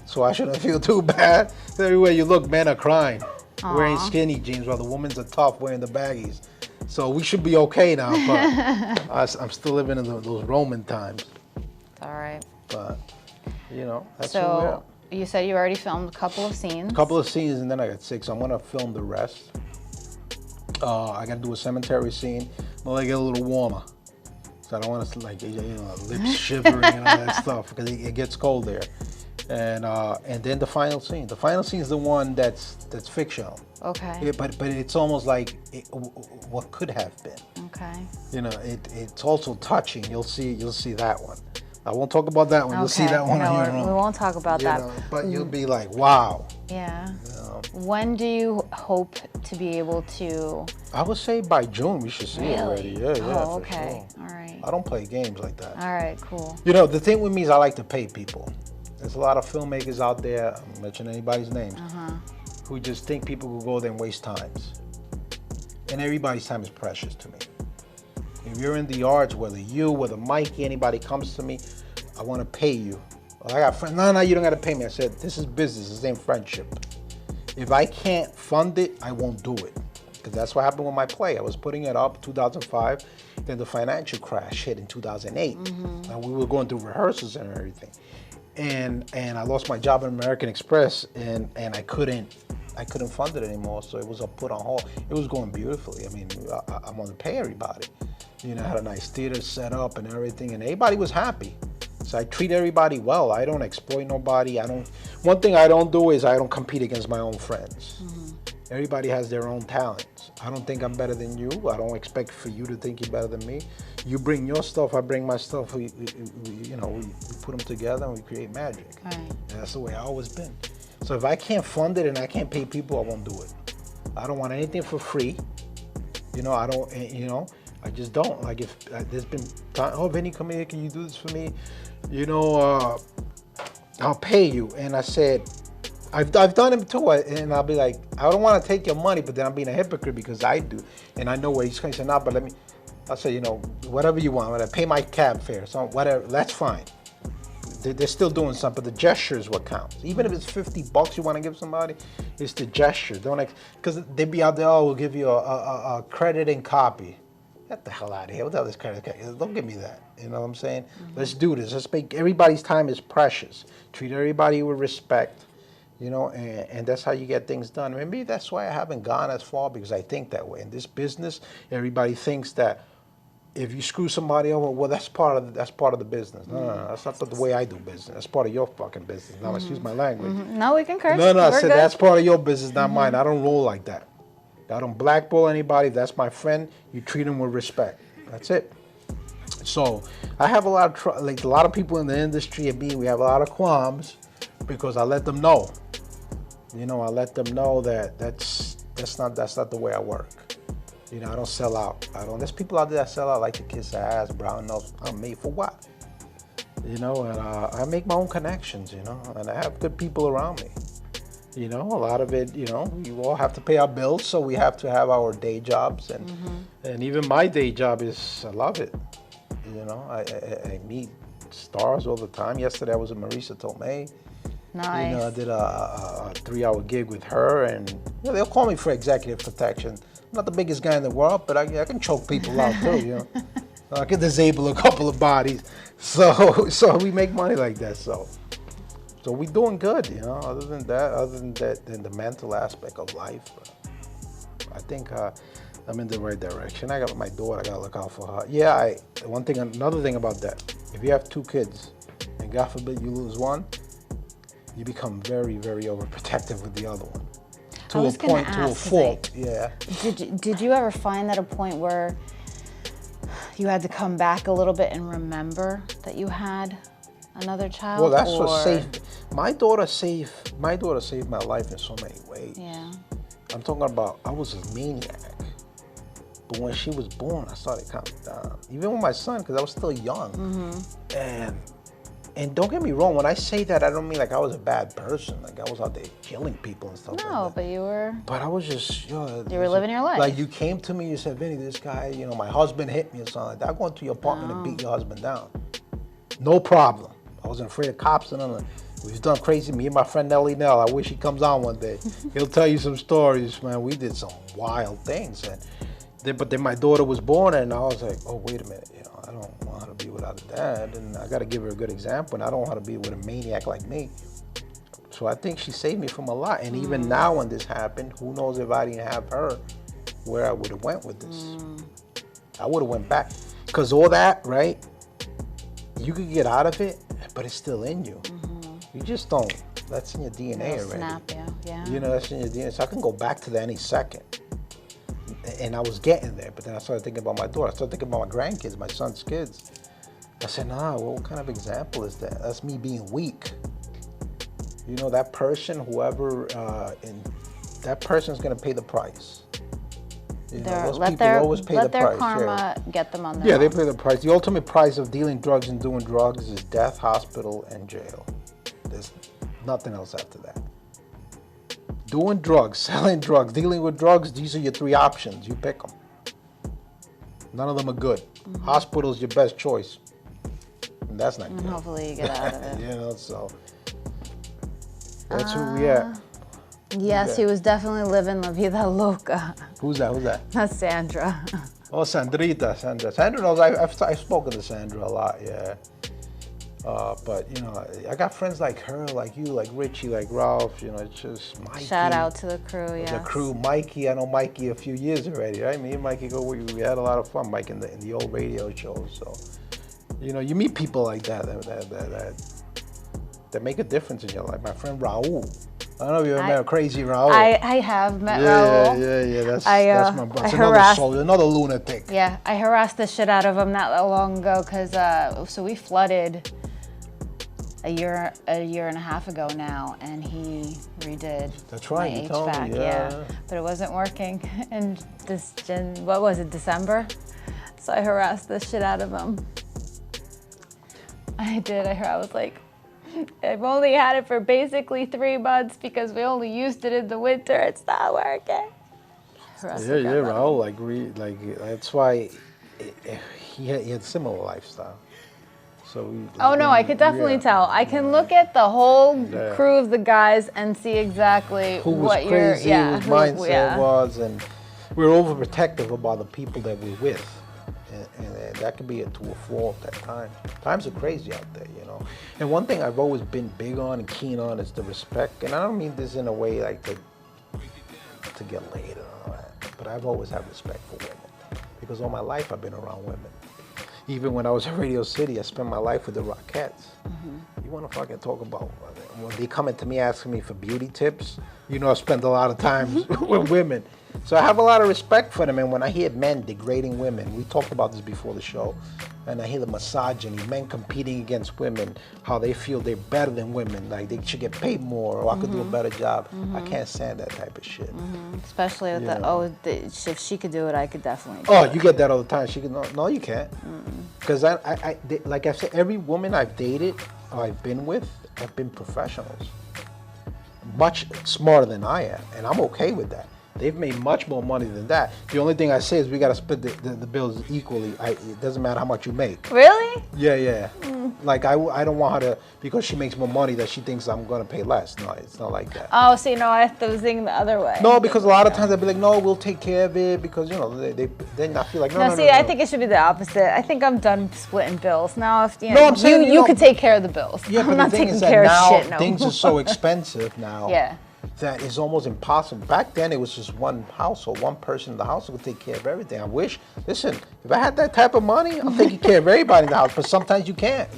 So I shouldn't feel too bad. Everywhere you look, men are crying, wearing skinny jeans, while the women's are tough wearing the baggies. So we should be okay now, but I'm still living in those Roman times. All right. But, that's so who we are. You said you already filmed a couple of scenes. A couple of scenes, and then I got 6. I'm gonna film the rest. I gotta do a cemetery scene. I'm gonna get a little warmer, so I don't want to lips shivering and all that stuff, because it gets cold there. And then the final scene. The final scene is the one that's fictional. Okay. But it's almost like what could have been. Okay. It's also touching. You'll see that one. I won't talk about that one. Okay. You'll see that one on your own. We won't talk about that. But you'll be like, wow. Yeah. When do you hope to be able to? I would say by June we should see it already. Yeah, Oh, for okay. sure. All right. I don't play games like that. All right, cool. The thing with me is I like to pay people. There's a lot of filmmakers out there, I'm not mentioning anybody's names, who just think people will go there and waste times. And everybody's time is precious to me. If you're in the arts, whether Mikey, anybody comes to me, I want to pay you. I got friends. No, you don't got to pay me. I said, this is business. This ain't friendship. If I can't fund it, I won't do it. Because that's what happened with my play. I was putting it up 2005, then the financial crash hit in 2008. And we were going through rehearsals and everything. And I lost my job at American Express, and I couldn't fund it anymore, so it was put on hold. It was going beautifully. I mean, I'm going to pay everybody. I had a nice theater set up and everything, and everybody was happy. So I treat everybody well. I don't exploit nobody. One thing I don't do is I don't compete against my own friends. Everybody has their own talents. I don't think I'm better than you. I don't expect for you to think you're better than me. You bring your stuff, I bring my stuff. We put them together and we create magic. Right. And that's the way I've always been. So if I can't fund it and I can't pay people, I won't do it. I don't want anything for free. I just don't. Like if there's been time, oh, Vinny, come here, can you do this for me? I'll pay you. And I said, I've done it too, and I'll be like, I don't want to take your money, but then I'm being a hypocrite because I do. And I know where he's going to say, no, but I'll say, whatever you want, I'm going to pay my cab fare, so whatever, that's fine. They're still doing something, but the gesture is what counts. Even if it's $50 you want to give somebody, it's the gesture. Because they'd be out there, oh, we'll give you a credit and copy. Get the hell out of here. What the hell is credit? Don't give me that. You know what I'm saying? Let's do this. Let's make everybody's time is precious. Treat everybody with respect. And that's how you get things done. Maybe that's why I haven't gone as far, because I think that way. In this business, everybody thinks that if you screw somebody over, well, that's part of the business. No, that's not the way I do business. That's part of your fucking business. Now, excuse my language. No, we can curse. No, I We're said good. that's part of your business, not mine. I don't roll like that. I don't blackball anybody. That's my friend. You treat him with respect. That's it. So I have a lot of people in the industry and me. We have a lot of qualms because I let them know. I let them know that that's not the way I work. I don't sell out. There's people out there that sell out, like to kiss ass, brown nose. I'm made for what? And I make my own connections. And I have good people around me. A lot of it. You all have to pay our bills, so we have to have our day jobs, and even my day job I love it. I meet stars all the time. Yesterday I was with Marisa Tomei. Nice. I did a 3-hour gig with her, and they'll call me for executive protection. I'm not the biggest guy in the world, but I can choke people out too. I can disable a couple of bodies. So we make money like that. So we're doing good. Other than the mental aspect of life, I think I'm in the right direction. I got my daughter. I gotta look out for her. Yeah. Another thing about that. If you have 2 kids, and God forbid you lose one, you become very, very overprotective with the other one. To a point, to a fault. Yeah. Did you ever find that a point where you had to come back a little bit and remember that you had another child? Well, that's what saved. My daughter saved my life in so many ways. Yeah. I'm talking about, I was a maniac. But when she was born, I started calming down. Even with my son, because I was still young. And don't get me wrong, when I say that, I don't mean like I was a bad person. Like I was out there killing people and stuff like that. No, but you were. But I was just, You were living your life. Like you came to me, you said, Vinny, this guy, my husband hit me or something like that. I go into your apartment and beat your husband down. No problem. I wasn't afraid of cops and nothing. We've done crazy. Me and my friend Nelly Nell, I wish he comes on one day. He'll tell you some stories, man. We did some wild things. But then my daughter was born and I was like, oh, wait a minute. I don't want her to be without a dad, and I got to give her a good example, and I don't want her to be with a maniac like me. So I think she saved me from a lot. And even now when this happened, who knows if I didn't have her, where I would have went with this. I would have went back. Because all that, right, you could get out of it, but it's still in you. You just don't. That's in your DNA already. Snap you, yeah. That's in your DNA. So I can go back to that any second. And I was getting there, but then I started thinking about my daughter. I started thinking about my grandkids, my son's kids. I said, nah, well, what kind of example is that? That's me being weak. That person, whoever, that person's gonna pay the price. Those people always pay the price. Let their karma get them on their Yeah, own. they pay the price. The ultimate price of dealing drugs and doing drugs is death, hospital, and jail. There's nothing else after that. Doing drugs, selling drugs, dealing with drugs, these are your three options. You pick them. None of them are good. Hospital's your best choice. And that's not good. Hopefully you get out of it. So that's who we at. Yes, he was definitely living La Vida Loca. Who's that? That's Sandra. Oh, Sandrita. Sandra knows. I've spoken to Sandra a lot, yeah. But I got friends like her, like you, like Richie, like Ralph. It's just Mikey. Shout out to the crew, yeah. The crew, Mikey. I know Mikey a few years already, right? Me and Mikey we had a lot of fun, Mike, in the old radio shows. So, you meet people like that make a difference in your life. My friend Raul. I don't know if you ever met a crazy Raul. I have met Raul. Yeah. That's my brother. That's another soul, another lunatic. Yeah, I harassed the shit out of him not that long ago because so we flooded a year and a half ago now, and he redid That's right, my you told me, HVAC, yeah. But it wasn't working in what was it, December? So I harassed the shit out of him. I did. I was like, I've only had it for basically 3 months because we only used it in the winter. It's not working. Raul, that's why he had similar lifestyle. So I could definitely tell. I can look at the whole crew of the guys and see exactly what your whose mindset was, and we're overprotective about the people that we're with, and that can be to a fault at times. Times are crazy out there, And one thing I've always been big on and keen on is the respect, and I don't mean this in a way like to get laid and all that, but I've always had respect for women because all my life I've been around women. Even when I was at Radio City, I spent my life with the Rockettes. You want to fucking talk about when they come into me asking me for beauty tips? I spend a lot of time with women. So I have a lot of respect for them. And when I hear men degrading women, we talked about this before the show, and I hear the misogyny, men competing against women, how they feel they're better than women, like they should get paid more, or I could do a better job. I can't stand that type of shit. Especially with if she could do it, I could definitely do it. You get that all the time. She could, no, you can't. Because like I said, every woman I've dated or I've been with have been professionals. Much smarter than I am, and I'm okay with that. They've made much more money than that. The only thing I say is we got to split the bills equally. It doesn't matter how much you make. Really? Yeah. Like I don't want her to, because she makes more money, that she thinks I'm going to pay less. No, it's not like that. Oh, so I was thinking the other way. No, because a lot of times they'll be like, no, we'll take care of it, because then I feel like no. I think it should be the opposite. I think I'm done splitting bills now. If I'm saying, you could take care of the bills. Yeah, I'm but not the thing taking is care that of shit now no things more. are so expensive now. Yeah. That is almost impossible. Back then, it was just one household, one person in the house who would take care of everything. I wish, listen, if I had that type of money, I'm taking care of everybody in the house. But sometimes you can't,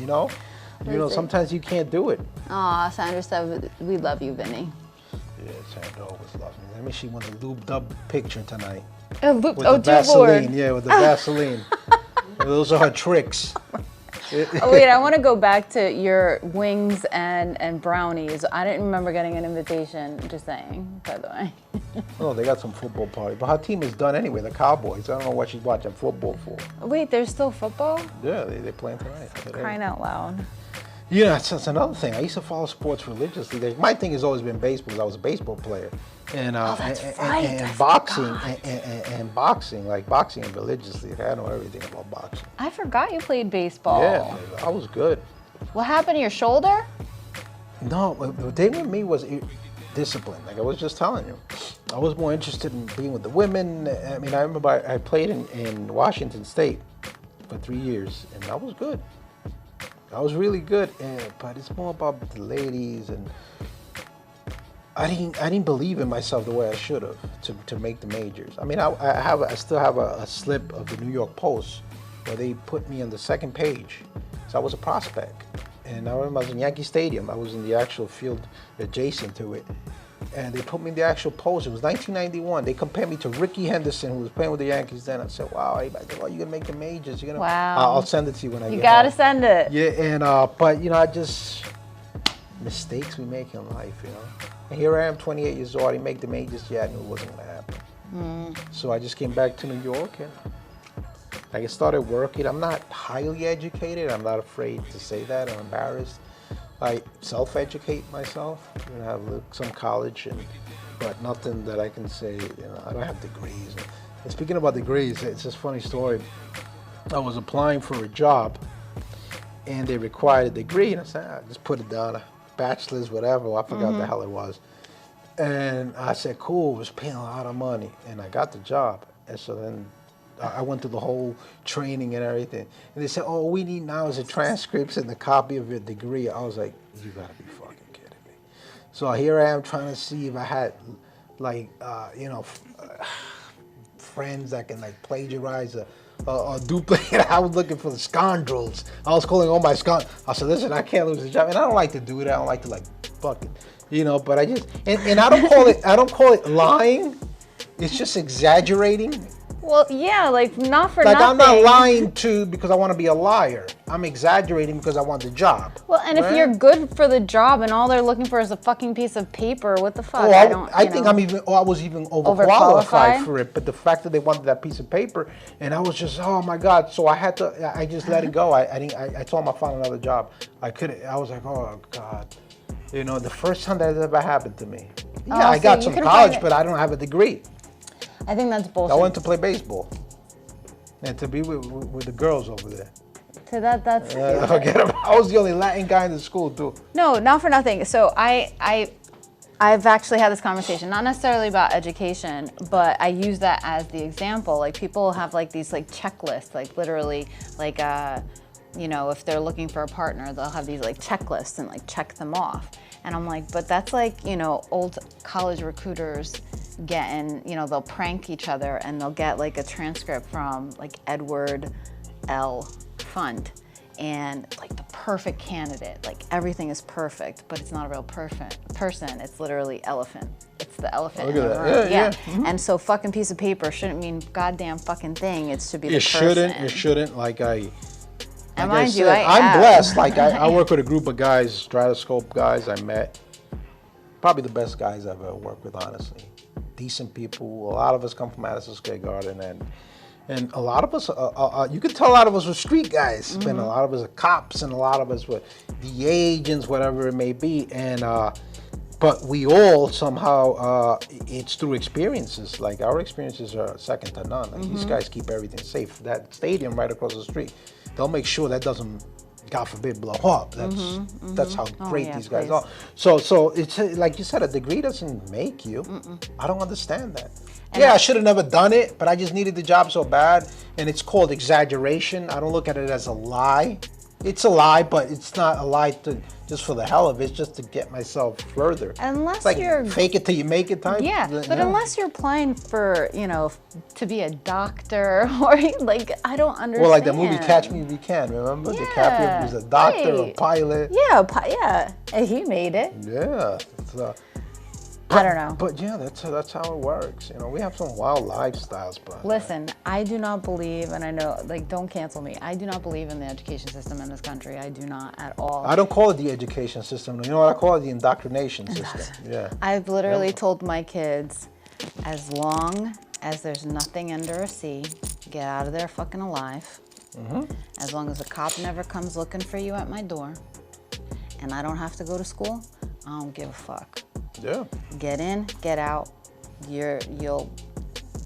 sometimes you can't do it. Aw, Sandra said we love you, Vinny. Yeah, Sandra always loves me. Let me see one of the lubed up picture tonight. With the Vaseline, with the Vaseline. Those are her tricks. Wait, I want to go back to your wings and brownies. I didn't remember getting an invitation, just saying, by the way. Oh, they got some football party. But her team is done anyway, the Cowboys. I don't know what she's watching football for. Wait, there's still football? Yeah, they're playing tonight. Today. Crying out loud. Yeah, that's another thing. I used to follow sports religiously. My thing has always been baseball because I was a baseball player. And, that's right. and boxing, and boxing, like boxing religiously. I know everything about boxing. I forgot you played baseball. Yeah, I was good. What happened to your shoulder? No, the thing with me was discipline. Like I was just telling you, I was more interested in being with the women. I mean, I remember I played in Washington State for 3 years, and I was good. I was really good, but it's more about the ladies, and I didn't believe in myself the way I should have to make the majors. I mean, I still have a slip of the New York Post where they put me on the second page, so I was a prospect. And I remember I was in Yankee Stadium. I was in the actual field adjacent to it. And they put me in the actual post. It was 1991. They compared me to Ricky Henderson, who was playing with the Yankees then. I said, wow, you're going to make the majors. You're gonna... Wow. I'll send it to you when I get home. You got to send it. Yeah, and, but, you know, mistakes we make in life, you know. And here I am, 28 years old. I didn't make the majors yet. I knew it wasn't going to happen. So I just came back to New York and I started working. I'm not highly educated. I'm not afraid to say that. I'm embarrassed. I self-educate myself. I have some college, but nothing that I can say. You know, I don't have degrees. And speaking about degrees, it's just a funny story. I was applying for a job, and they required a degree, and I said, just put it down, a bachelor's, whatever. I forgot the hell it was. And I said, cool. It was paying a lot of money, and I got the job. And so then I went through the whole training and everything. And they said, all we need now is the transcripts and the copy of your degree. I was like, you gotta be fucking kidding me. So here I am trying to see if I had, like, friends that can, like, plagiarize or duplicate. I was looking for the scoundrels. I was calling all my scoundrels. I said, listen, I can't lose the job. And I don't like to do that. I don't like to, like, fucking, but I just, and I don't call it lying. It's just exaggerating. Well, yeah, like not for like nothing. I'm not lying because I want to be a liar. I'm exaggerating because I want the job. Well, and right? if you're good for the job and all they're looking for is a fucking piece of paper, what the fuck? Oh, I think I was even overqualified for it. But the fact that they wanted that piece of paper, and I was just, oh my God. So I just let it go. I told them I found another job. I was like, oh God. The first time that ever happened to me. Yeah, I got some college, but I don't have a degree. I think that's bullshit. I went to play baseball and to be with the girls over there. So that's. Forget about. I was the only Latin guy in the school too. No, not for nothing. So I've actually had this conversation, not necessarily about education, but I use that as the example. Like people have like these like checklists, like literally like if they're looking for a partner, they'll have these like checklists and like check them off. And I'm like, but that's like old college recruiters getting, they'll prank each other and they'll get like a transcript from like Edward L. Fund and like the perfect candidate, like everything is perfect, but it's not a real person. It's literally elephant. It's the elephant in the room. Yeah. Mm-hmm. And so fucking piece of paper shouldn't mean goddamn fucking thing. It should be the person. It shouldn't. Like I'm blessed. Like I work with a group of guys, Stratoscope guys I met. Probably the best guys I've ever worked with, honestly. Decent people. A lot of us come from Madison Square Garden, and a lot of us, you can tell a lot of us were street guys, mm-hmm. and a lot of us are cops, and a lot of us were DEA agents, whatever it may be, and but we all somehow, it's through experiences. Like our experiences are second to none. Like, mm-hmm. These guys keep everything safe. That stadium right across the street, they'll make sure that doesn't, God forbid, blow up. That's how great these guys are. So it's like you said, a degree doesn't make you. I don't understand that. And I should have never done it, but I just needed the job so bad, and it's called exaggeration. I don't look at it as a lie. It's a lie, but it's not a lie just for the hell of it. It's just to get myself further. Unless it's like you're fake it till you make it type. Yeah, but unless you're applying for, to be a doctor or like, I don't understand. Well, like the movie Catch Me If You Can, remember? Yeah, DiCaprio was a doctor, a pilot. Yeah, and he made it. Yeah. I don't know. But yeah, that's how it works. We have some wild lifestyles, but listen, I do not believe, and I know, like, don't cancel me. I do not believe in the education system in this country. I do not at all. I don't call it the education system. You know what I call it? The indoctrination system. Yeah. I've literally told my kids, as long as there's nothing under a sea, get out of there fucking alive. As long as a cop never comes looking for you at my door, and I don't have to go to school, I don't give a fuck. Yeah. Get in, get out. You'll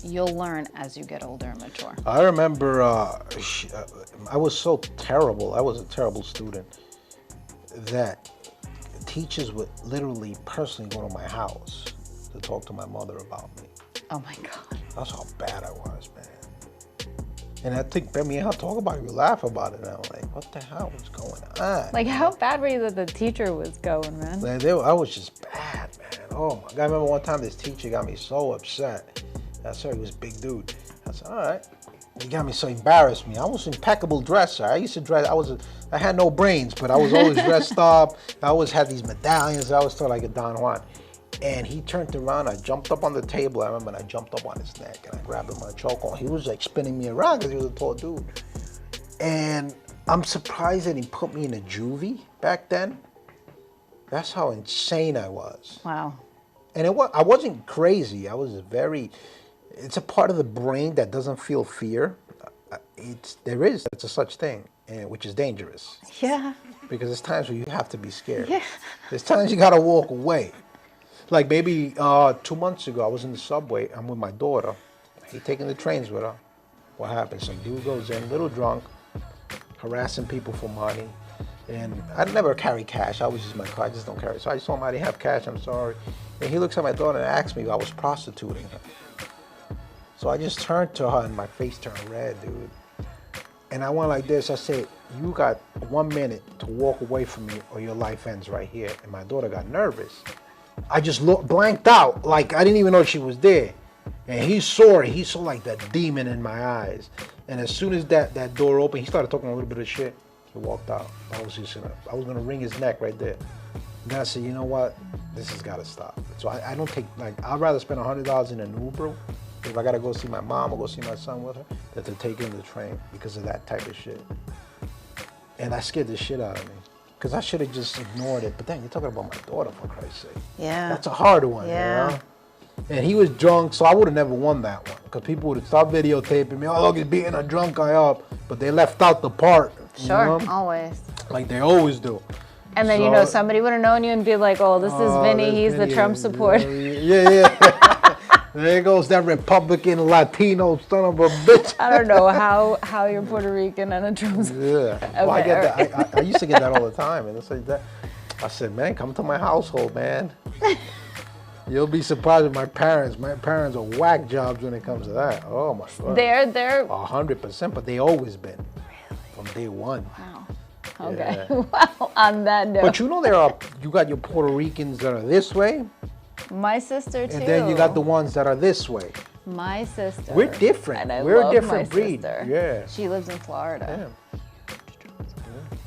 learn as you get older and mature. I remember I was so terrible. I was a terrible student that teachers would literally personally go to my house to talk to my mother about me. Oh my God. That's how bad I was, man. And I think, me and her talk about it, we laugh about it now. Like, what the hell was going on? Like, how bad were you that the teacher was going, man? Like, I was just bad, man. Oh my God. I remember one time this teacher got me so upset. I saw he was a big dude. I said, all right. He got me so embarrassed me. I was an impeccable dresser. I used to dress, I had no brains, but I was always dressed up. I always had these medallions. I always felt like a Don Juan. And he turned around, I jumped up on the table, I remember, and I jumped up on his neck, and I grabbed him on a chokehold. He was like spinning me around because he was a tall dude. And I'm surprised that he put me in a juvie back then. That's how insane I was. Wow. And I wasn't crazy, it's a part of the brain that doesn't feel fear. It's a such thing, which is dangerous. Yeah. Because there's times where you have to be scared. Yeah. There's times you gotta walk away. Like maybe 2 months ago, I was in the subway. I'm with my daughter. He taking the trains with her. What happened? Some dude goes in, a little drunk, harassing people for money. And I never carry cash. I always use my car. I just don't carry. So I just told him I didn't have cash. I'm sorry. And he looks at my daughter and asks me if I was prostituting her. So I just turned to her and my face turned red, dude. And I went like this. I said, you got 1 minute to walk away from me or your life ends right here. And my daughter got nervous. I just blanked out, like I didn't even know she was there. And he saw it. He saw like that demon in my eyes. And as soon as that door opened, he started talking a little bit of shit. He walked out. I was gonna wring his neck right there. And then I said, you know what? This has gotta stop. So I don't take, I'd rather spend $100 in an Uber if I gotta go see my mom or go see my son with her than to take him to the train because of that type of shit. And that scared the shit out of me. Because I should have just ignored it. But then you're talking about my daughter, for Christ's sake. Yeah. That's a hard one, Yeah. you know? And he was drunk, so I would have never won that one. Because people would have stopped videotaping me. Oh, look, he's beating a drunk guy up. But they left out the part. Sure, You know? always. Like they always do. And then, So- somebody would have known you and be like, oh, this is Vinny, he's the Trump supporter. Yeah. There goes that Republican Latino son of a bitch. I don't know how you're Puerto Rican and a Trump supporter. Yeah. Well, I get that. I used to get that all the time. And it's like that. I said, man, come to my household, man. You'll be surprised with my parents. My parents are whack jobs when it comes to that. Oh my God. They're 100%, but they always been. Really? From day one. Wow. Okay. Yeah. Well, on that note. But you got your Puerto Ricans that are this way, My sister too. and then you got the ones that are this way. My sister. We're different. And I We're love a different my breed. sister. Yeah. She lives in Florida. Yeah.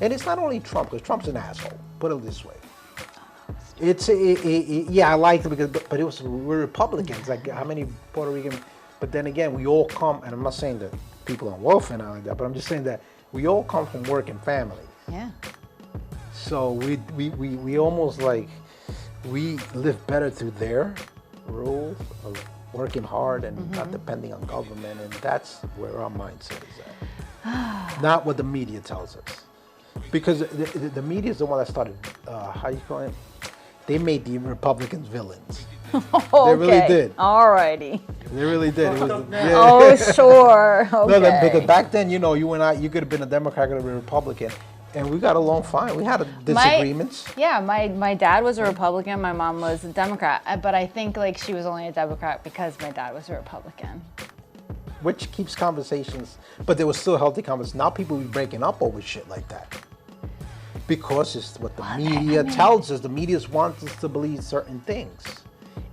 And it's not only Trump, because Trump's an asshole. Put it this way. Yeah, I like it but we're Republicans. Like how many Puerto Rican? But then again, we all come, and I'm not saying that people on welfare and all like that, but I'm just saying that we all come from working families. Yeah. So we almost like we live better through their rules of working hard and not depending on government, and that's where our mindset is at. Not what the media tells us, because the media is the one that started. How you call it? They made the Republicans villains. Okay. They really did. Alrighty. They really did. It was, Oh, sure. Okay. No, because back then, you and I, you could have been a Democrat or a Republican, and we got along fine. We had disagreements. My dad was a Republican, my mom was a Democrat, but I think she was only a Democrat because my dad was a Republican. Which keeps conversations, but there was still healthy conversations. Now people be breaking up over shit like that. Because it's what the media tells us. The media wants us to believe certain things.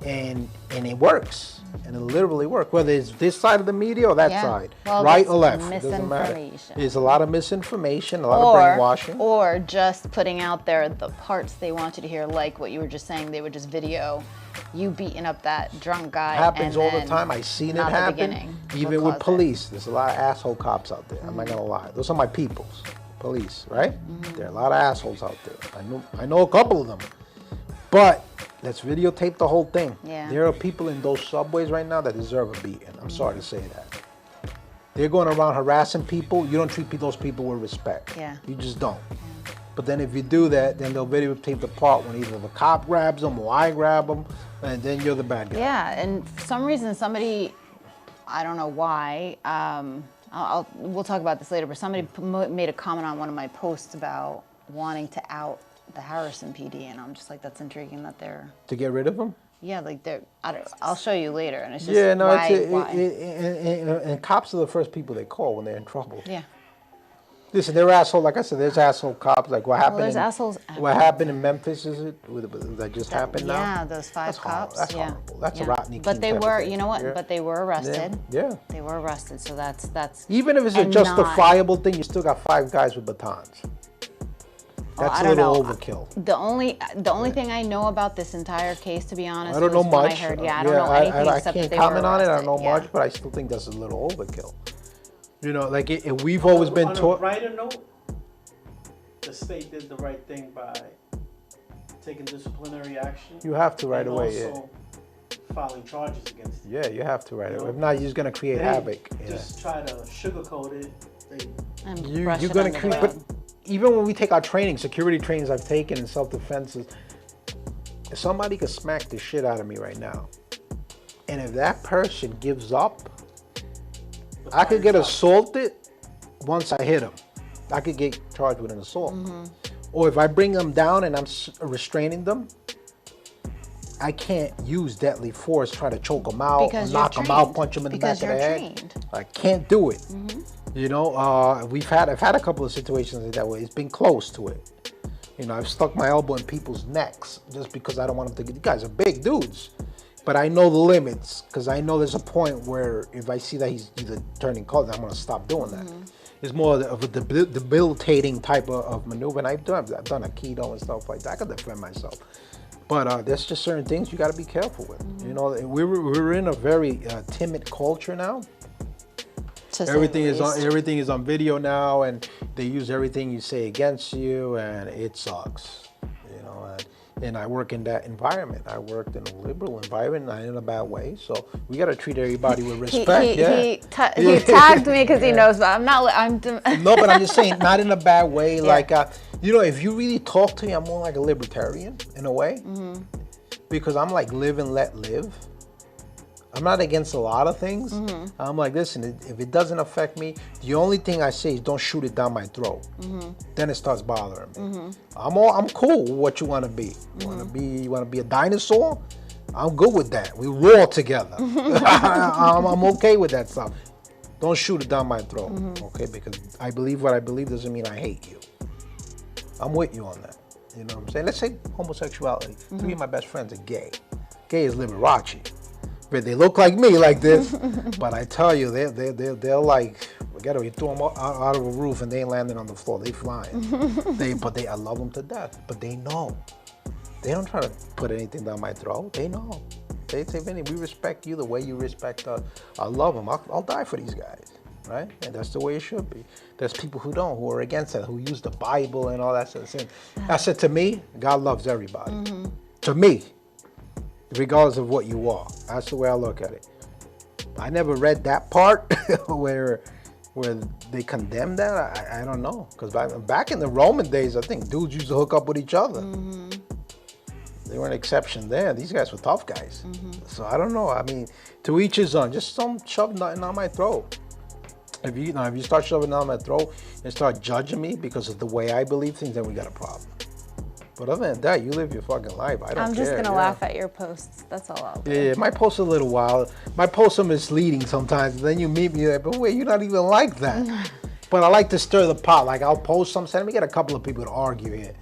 And it works. And it literally works. Whether it's this side of the media or that side. Well, right or left. It doesn't matter. misinformation. There's a lot of misinformation, a lot of brainwashing. Or just putting out there the parts they want you to hear, like what you were just saying. They would just video you beating up that drunk guy. Happens and all the then time. I've seen it not the happen. beginning. Even What with caused it. police. There's a lot of asshole cops out there. I'm not gonna lie. Those are my peoples. Police, right? There are a lot of assholes out there. I know a couple of them. But Let's videotape the whole thing. Yeah. There are people in those subways right now that deserve a beating. I'm sorry to say that. They're going around harassing people. You don't treat those people with respect. Yeah. You just don't. But then if you do that, then they'll videotape the part when either the cop grabs them or I grab them, and then you're the bad guy. Yeah, and for some reason somebody, I don't know why, we'll talk about this later, but somebody made a comment on one of my posts about wanting to out the Harrison PD, and I'm just like, that's intriguing that they're... To get rid of them? Yeah, like they're, I'll show you later, and it's just, why? And cops are the first people they call when they're in trouble. Yeah. Listen, they're assholes. Like I said, there's asshole cops. Like what happened? There's assholes everywhere. What happened in Memphis? Is it that just happened now? Yeah, those 5 cops. That's yeah. horrible. That's a Yeah. Rodney King But they type of were, thing. you know what? Yeah. But they were arrested. Yeah. They were arrested, so that's. Even if it's a and justifiable thing, you still got 5 guys with batons. That's I a don't little know. overkill. The only thing I know about this entire case, to be honest, I don't know was when much. I heard, I don't know anything I except can't that they comment were on it. arrested. I don't know Yeah. much, but I still think that's a little overkill. You know, like we've always been On taught. a brighter note, the state did the right thing by taking disciplinary action. You have to right and away. Yeah. also filing charges against them. Yeah, you have to right away. If not, you're just gonna create havoc. Yeah. Just try to sugarcoat it. And You're brush it gonna under the create. rug. But even when we take our training, security trainings I've taken in self-defenses, if somebody could smack the shit out of me right now, and if that person gives up, I could get assaulted once I hit him. I could get charged with an assault. Or if I bring them down and I'm restraining them, I can't use deadly force, try to choke them out, Because or you're knock them out, trained. punch them in the Because back of the you're head. trained. I can't do it. You know, I've had a couple of situations like that where it's been close to it. You know, I've stuck my elbow in people's necks just because I don't want them to get. You guys are big dudes, but I know the limits because I know there's a point where if I see that he's either turning colors, I'm going to stop doing that. It's more of a debilitating type of maneuver, and I've done Aikido and stuff like that. I can defend myself. But there's just certain things you got to be careful with. You know, we're in a very timid culture now. Everything is on video now, and they use everything you say against you, and it sucks. You know, and I work in that environment. I worked in a liberal environment, not in a bad way. So we got to treat everybody with respect. He tagged me because he knows, but I'm not. No, but I'm just saying, not in a bad way. Yeah. Like, you know, if you really talk to me, I'm more like a libertarian in a way, because I'm like live and let live. I'm not against a lot of things. I'm like, listen, if it doesn't affect me, the only thing I say is don't shoot it down my throat. Then it starts bothering me. I'm cool with what you want to be. You want to be a dinosaur? I'm good with that. We roar together. I'm okay with that stuff. Don't shoot it down my throat, okay? Because I believe what I believe doesn't mean I hate you. I'm with you on that. You know what I'm saying? Let's say homosexuality. 3 of my best friends are gay. Gay is Liberace. But they look like me like this, but I tell you, they're like, forget it, you throw them out of a roof and they ain't landing on the floor, they flying. I love them to death, but they know. They don't try to put anything down my throat, they know. They say, Vinny, we respect you the way you respect us. I love them, I'll die for these guys, right? And that's the way it should be. There's people who don't, who are against that, who use the Bible and all that sort of thing. I said, to me, God loves everybody. To me. Regardless of what you are. That's the way I look at it. I never read that part where they condemn that. I don't know. Because back in the Roman days, I think dudes used to hook up with each other. They were an exception there. These guys were tough guys. So I don't know. I mean, to each his own. Just don't shove nothing down my throat. If you start shoving down my throat and start judging me because of the way I believe things, then we got a problem. But other than that, you live your fucking life. I don't care. I'm just gonna laugh at your posts. That's all I'll do. Yeah, my posts are a little wild. My posts are misleading sometimes. Then you meet me like, but wait, you're not even like that. But I like to stir the pot. Like I'll post something. Let me get a couple of people to argue here,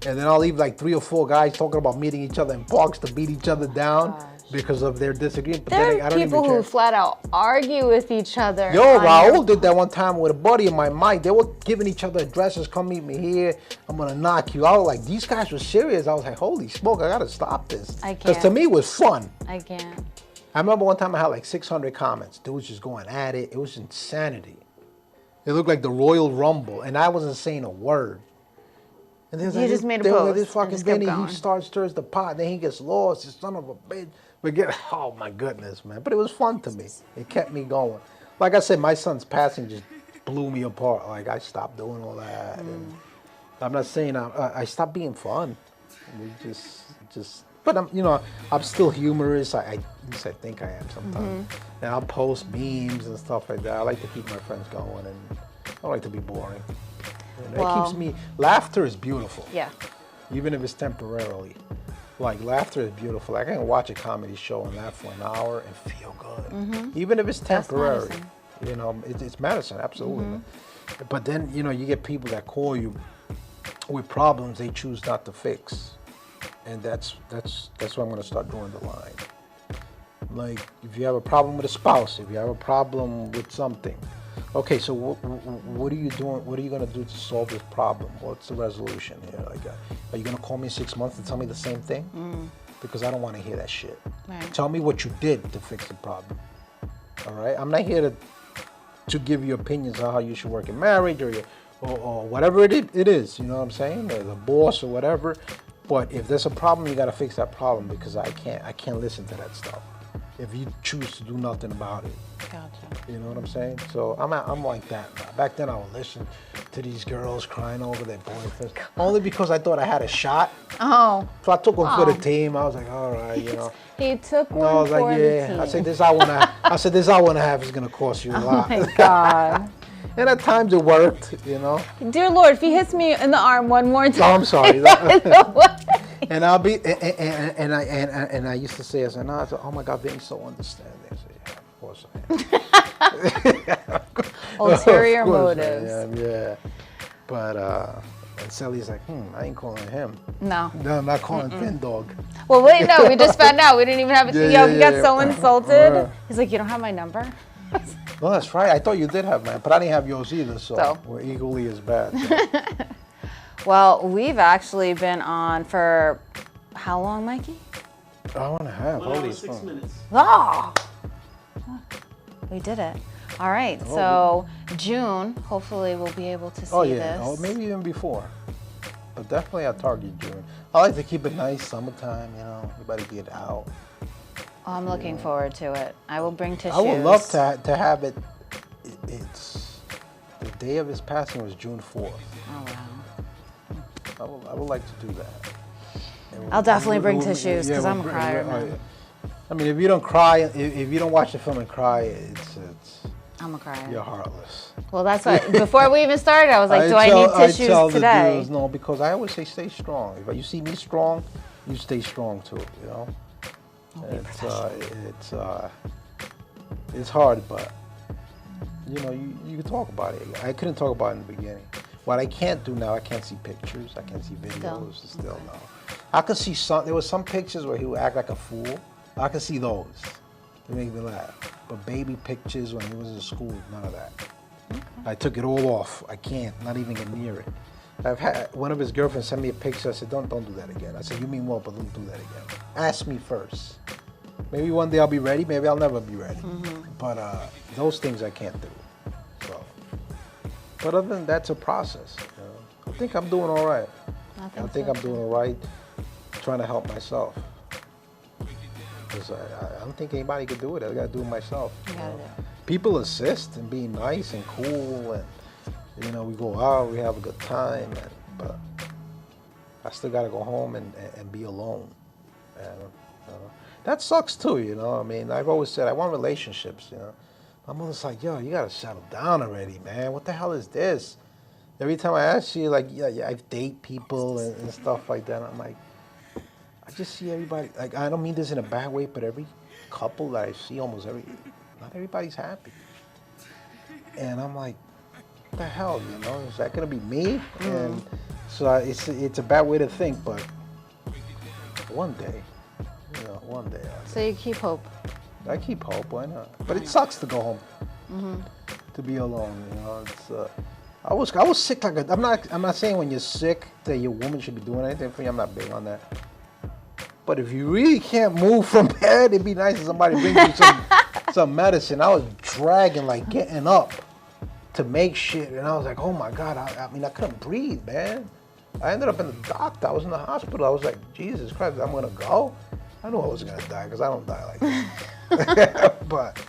and then I'll leave like 3 or 4 guys talking about meeting each other in parks to beat each other down because of their disagreement. But there then I are don't even people care. who flat out argue with each other. Yo, Raul did that one time with a buddy of mine. They were giving each other addresses. Come meet me here. I'm gonna knock you out. Like these guys were serious. I was like, holy smoke! I gotta stop this. I can't. Because to me it was fun. I can't. I remember one time I had like 600 comments. Dudes just going at it. It was insanity. It looked like the Royal Rumble, and I wasn't saying a word. And there's You just made a this post fucking and just kept Vinny, going. he stirs the pot, then he gets lost, this son of a bitch. Oh my goodness, man. But it was fun to me. It kept me going. Like I said, my son's passing just blew me apart. Like, I stopped doing all that. And I'm not saying I stopped being fun. We just. But I'm still humorous. At least I think I am sometimes. And I'll post memes and stuff like that. I like to keep my friends going, and I don't like to be boring. And it keeps me. Laughter is beautiful. Yeah. Even if it's temporarily. Like, laughter is beautiful. Like, I can watch a comedy show and laugh for an hour and feel good. Even if it's temporary. It's medicine, absolutely. But then, you get people that call you with problems they choose not to fix. And that's what I'm going to start drawing the line. Like, if you have a problem with a spouse, if you have a problem with something, okay, so what are you doing? What are you going to do to solve this problem? What's the resolution here? Like, are you going to call me in 6 months and tell me the same thing? Because I don't want to hear that shit. Right. Tell me what you did to fix the problem. All right? I'm not here to give you opinions on how you should work in marriage or whatever it is. You know what I'm saying? Or the boss or whatever. But if there's a problem, you got to fix that problem, because I can't listen to that stuff if you choose to do nothing about it. Gotcha. You know what I'm saying? So I'm like that now. Back then I would listen to these girls crying over their boyfriends, only because I thought I had a shot. Oh. So I took one for the team. I was like, all right, He took I one was for like, the yeah. team. I said, this I want to have is gonna cost you a lot. Oh my God. And at times it worked, Dear Lord, if he hits me in the arm one more time. Oh, I'm sorry. What? And I'll be and I used to say, I said, no, I said, oh my God, Vinny's so understanding. I said, yeah, of course I am. Ulterior Of course I motives. am, yeah. But and Sally's like, I ain't calling him. No. No, I'm not calling Fin Dog. Well, wait, no, we just found out. We didn't even have it. He got so insulted. Yeah. He's like, you don't have my number? No, that's right. I thought you did have mine, but I didn't have yours either, so we're equally as bad. So. Well, we've actually been on for how long, Mikey? Hour and a half. 1 hour Holy and 6 fuck. minutes. Oh! We did it. All right, so June, hopefully we'll be able to see this. Oh, maybe even before. But definitely I'll target June. I like to keep it nice, summertime, everybody get out. Oh, I'm looking forward to it. I will bring tissues. I would love to have it. It's the day of his passing was June 4th. Oh, wow. I would like to do that. I'll definitely bring tissues, because I'm a crier, man. I mean, if you don't cry, if you don't watch the film and cry, it's I'm a crier. you're heartless. Well, that's why, before we even started, I was like, do I need tissues I tell today? the dudes, no, because I always say stay strong. If you see me strong, you stay strong too, It's hard, but you can talk about it. I couldn't talk about it in the beginning. What I can't do now, I can't see pictures. I can't see videos. Still no. I could see there was some pictures where he would act like a fool. I could see those. They make me laugh. But baby pictures when he was in school, none of that. Okay. I took it all off. I can't, not even get near it. I've had one of his girlfriends send me a picture. I said, don't do that again. I said, you mean well, but don't do that again. Ask me first. Maybe one day I'll be ready. Maybe I'll never be ready. But those things I can't do. So, but other than that, it's a process. I think I'm doing all right. I think I'm doing all right, trying to help myself. Because I don't think anybody could do it. I got to do it myself. People assist and being nice and cool, and we go out, we have a good time, but I still got to go home and be alone. That sucks too, I mean, I've always said I want relationships, My mother's like, yo, you got to settle down already, man. What the hell is this? Every time I ask you, like, yeah, I date people and stuff like that. I'm like, I just see everybody, like, I don't mean this in a bad way, but every couple that I see, not everybody's happy. And I'm like, what the hell, is that going to be me? And so it's a bad way to think, but one day. One day. So you keep hope. I keep hope. Why not? But it sucks to go home, to be alone. It's. I was sick like I'm not saying when you're sick that your woman should be doing anything for you. I'm not big on that. But if you really can't move from bed, it'd be nice if somebody brings you some medicine. I was dragging, like getting up to make shit, and I was like, oh my God. I mean, I couldn't breathe, man. I ended up in the doctor. I was in the hospital. I was like, Jesus Christ, I'm gonna go? I knew I wasn't gonna die because I don't die like that. But,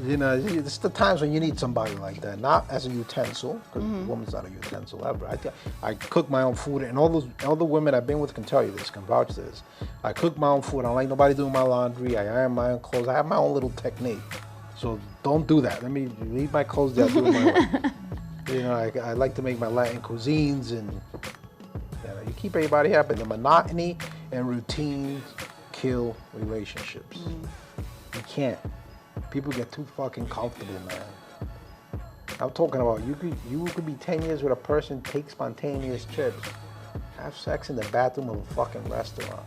you know, it's the times when you need somebody like that, not as a utensil, because a woman's not a utensil ever. I cook my own food, and all the women I've been with can tell you this, can vouch this. I cook my own food. I don't like nobody doing my laundry. I iron my own clothes. I have my own little technique. So don't do that. Let me leave my clothes there, do it my way. You know, I like to make my Latin cuisines, and you know, you keep everybody happy. The monotony and routines kill relationships. You can't. People get too fucking comfortable, man. I'm talking about you could be 10 years with a person, take spontaneous trips, have sex in the bathroom of a fucking restaurant,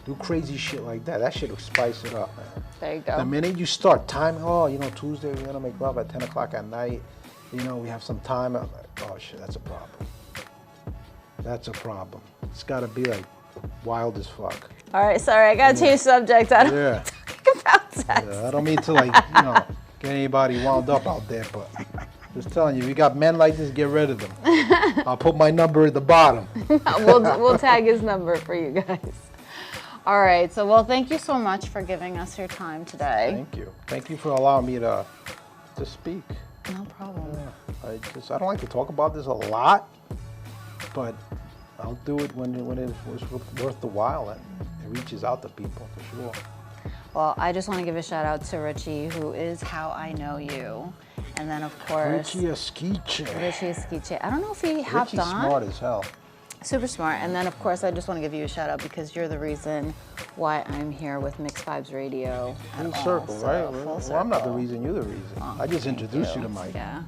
do crazy shit like that. That shit will spice it up, man. There you go. The minute you start timing, oh, you know, Tuesday we're gonna make love at 10 o'clock at night. You know, we have some time. I'm like, oh shit, that's a problem. That's a problem. It's gotta be like wild as fuck. All right, sorry, I gotta change subject. I don't Yeah. talk about sex. Yeah, I don't mean to like, you know, get anybody wound up out there, but just telling you, we got men like this, get rid of them. I'll put my number at the bottom. We'll tag his number for you guys. All right, so well, thank you so much for giving us your time today. Thank you. Thank you for allowing me to speak. No problem. Yeah, I don't like to talk about this a lot, but I'll do it when it's worth the while and it reaches out to people for sure. Well, I just want to give a shout out to Richie, who is How I Know You. And then, of course, Richie Esquiche. I don't know if he hopped Richie's on. smart as hell. Super smart. And then, of course, I just want to give you a shout out because you're the reason why I'm here with Mixed Vibes Radio. Full circle, right? Full circle. Well, I'm not the reason, you're the reason. Oh, I just introduced you to Mike. Yeah.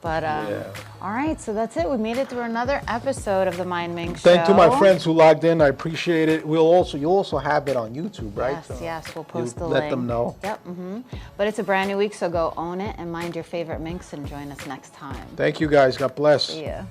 But, Yeah. all right, so that's it. We made it through another episode of the Mindminx Show. Thank to my friends who logged in. I appreciate it. You'll also have it on YouTube, right? Yes, we'll post the let link. them know. Yep. But it's a brand new week, so go own it and mind your favorite minx and join us next time. Thank you guys. God bless. See ya.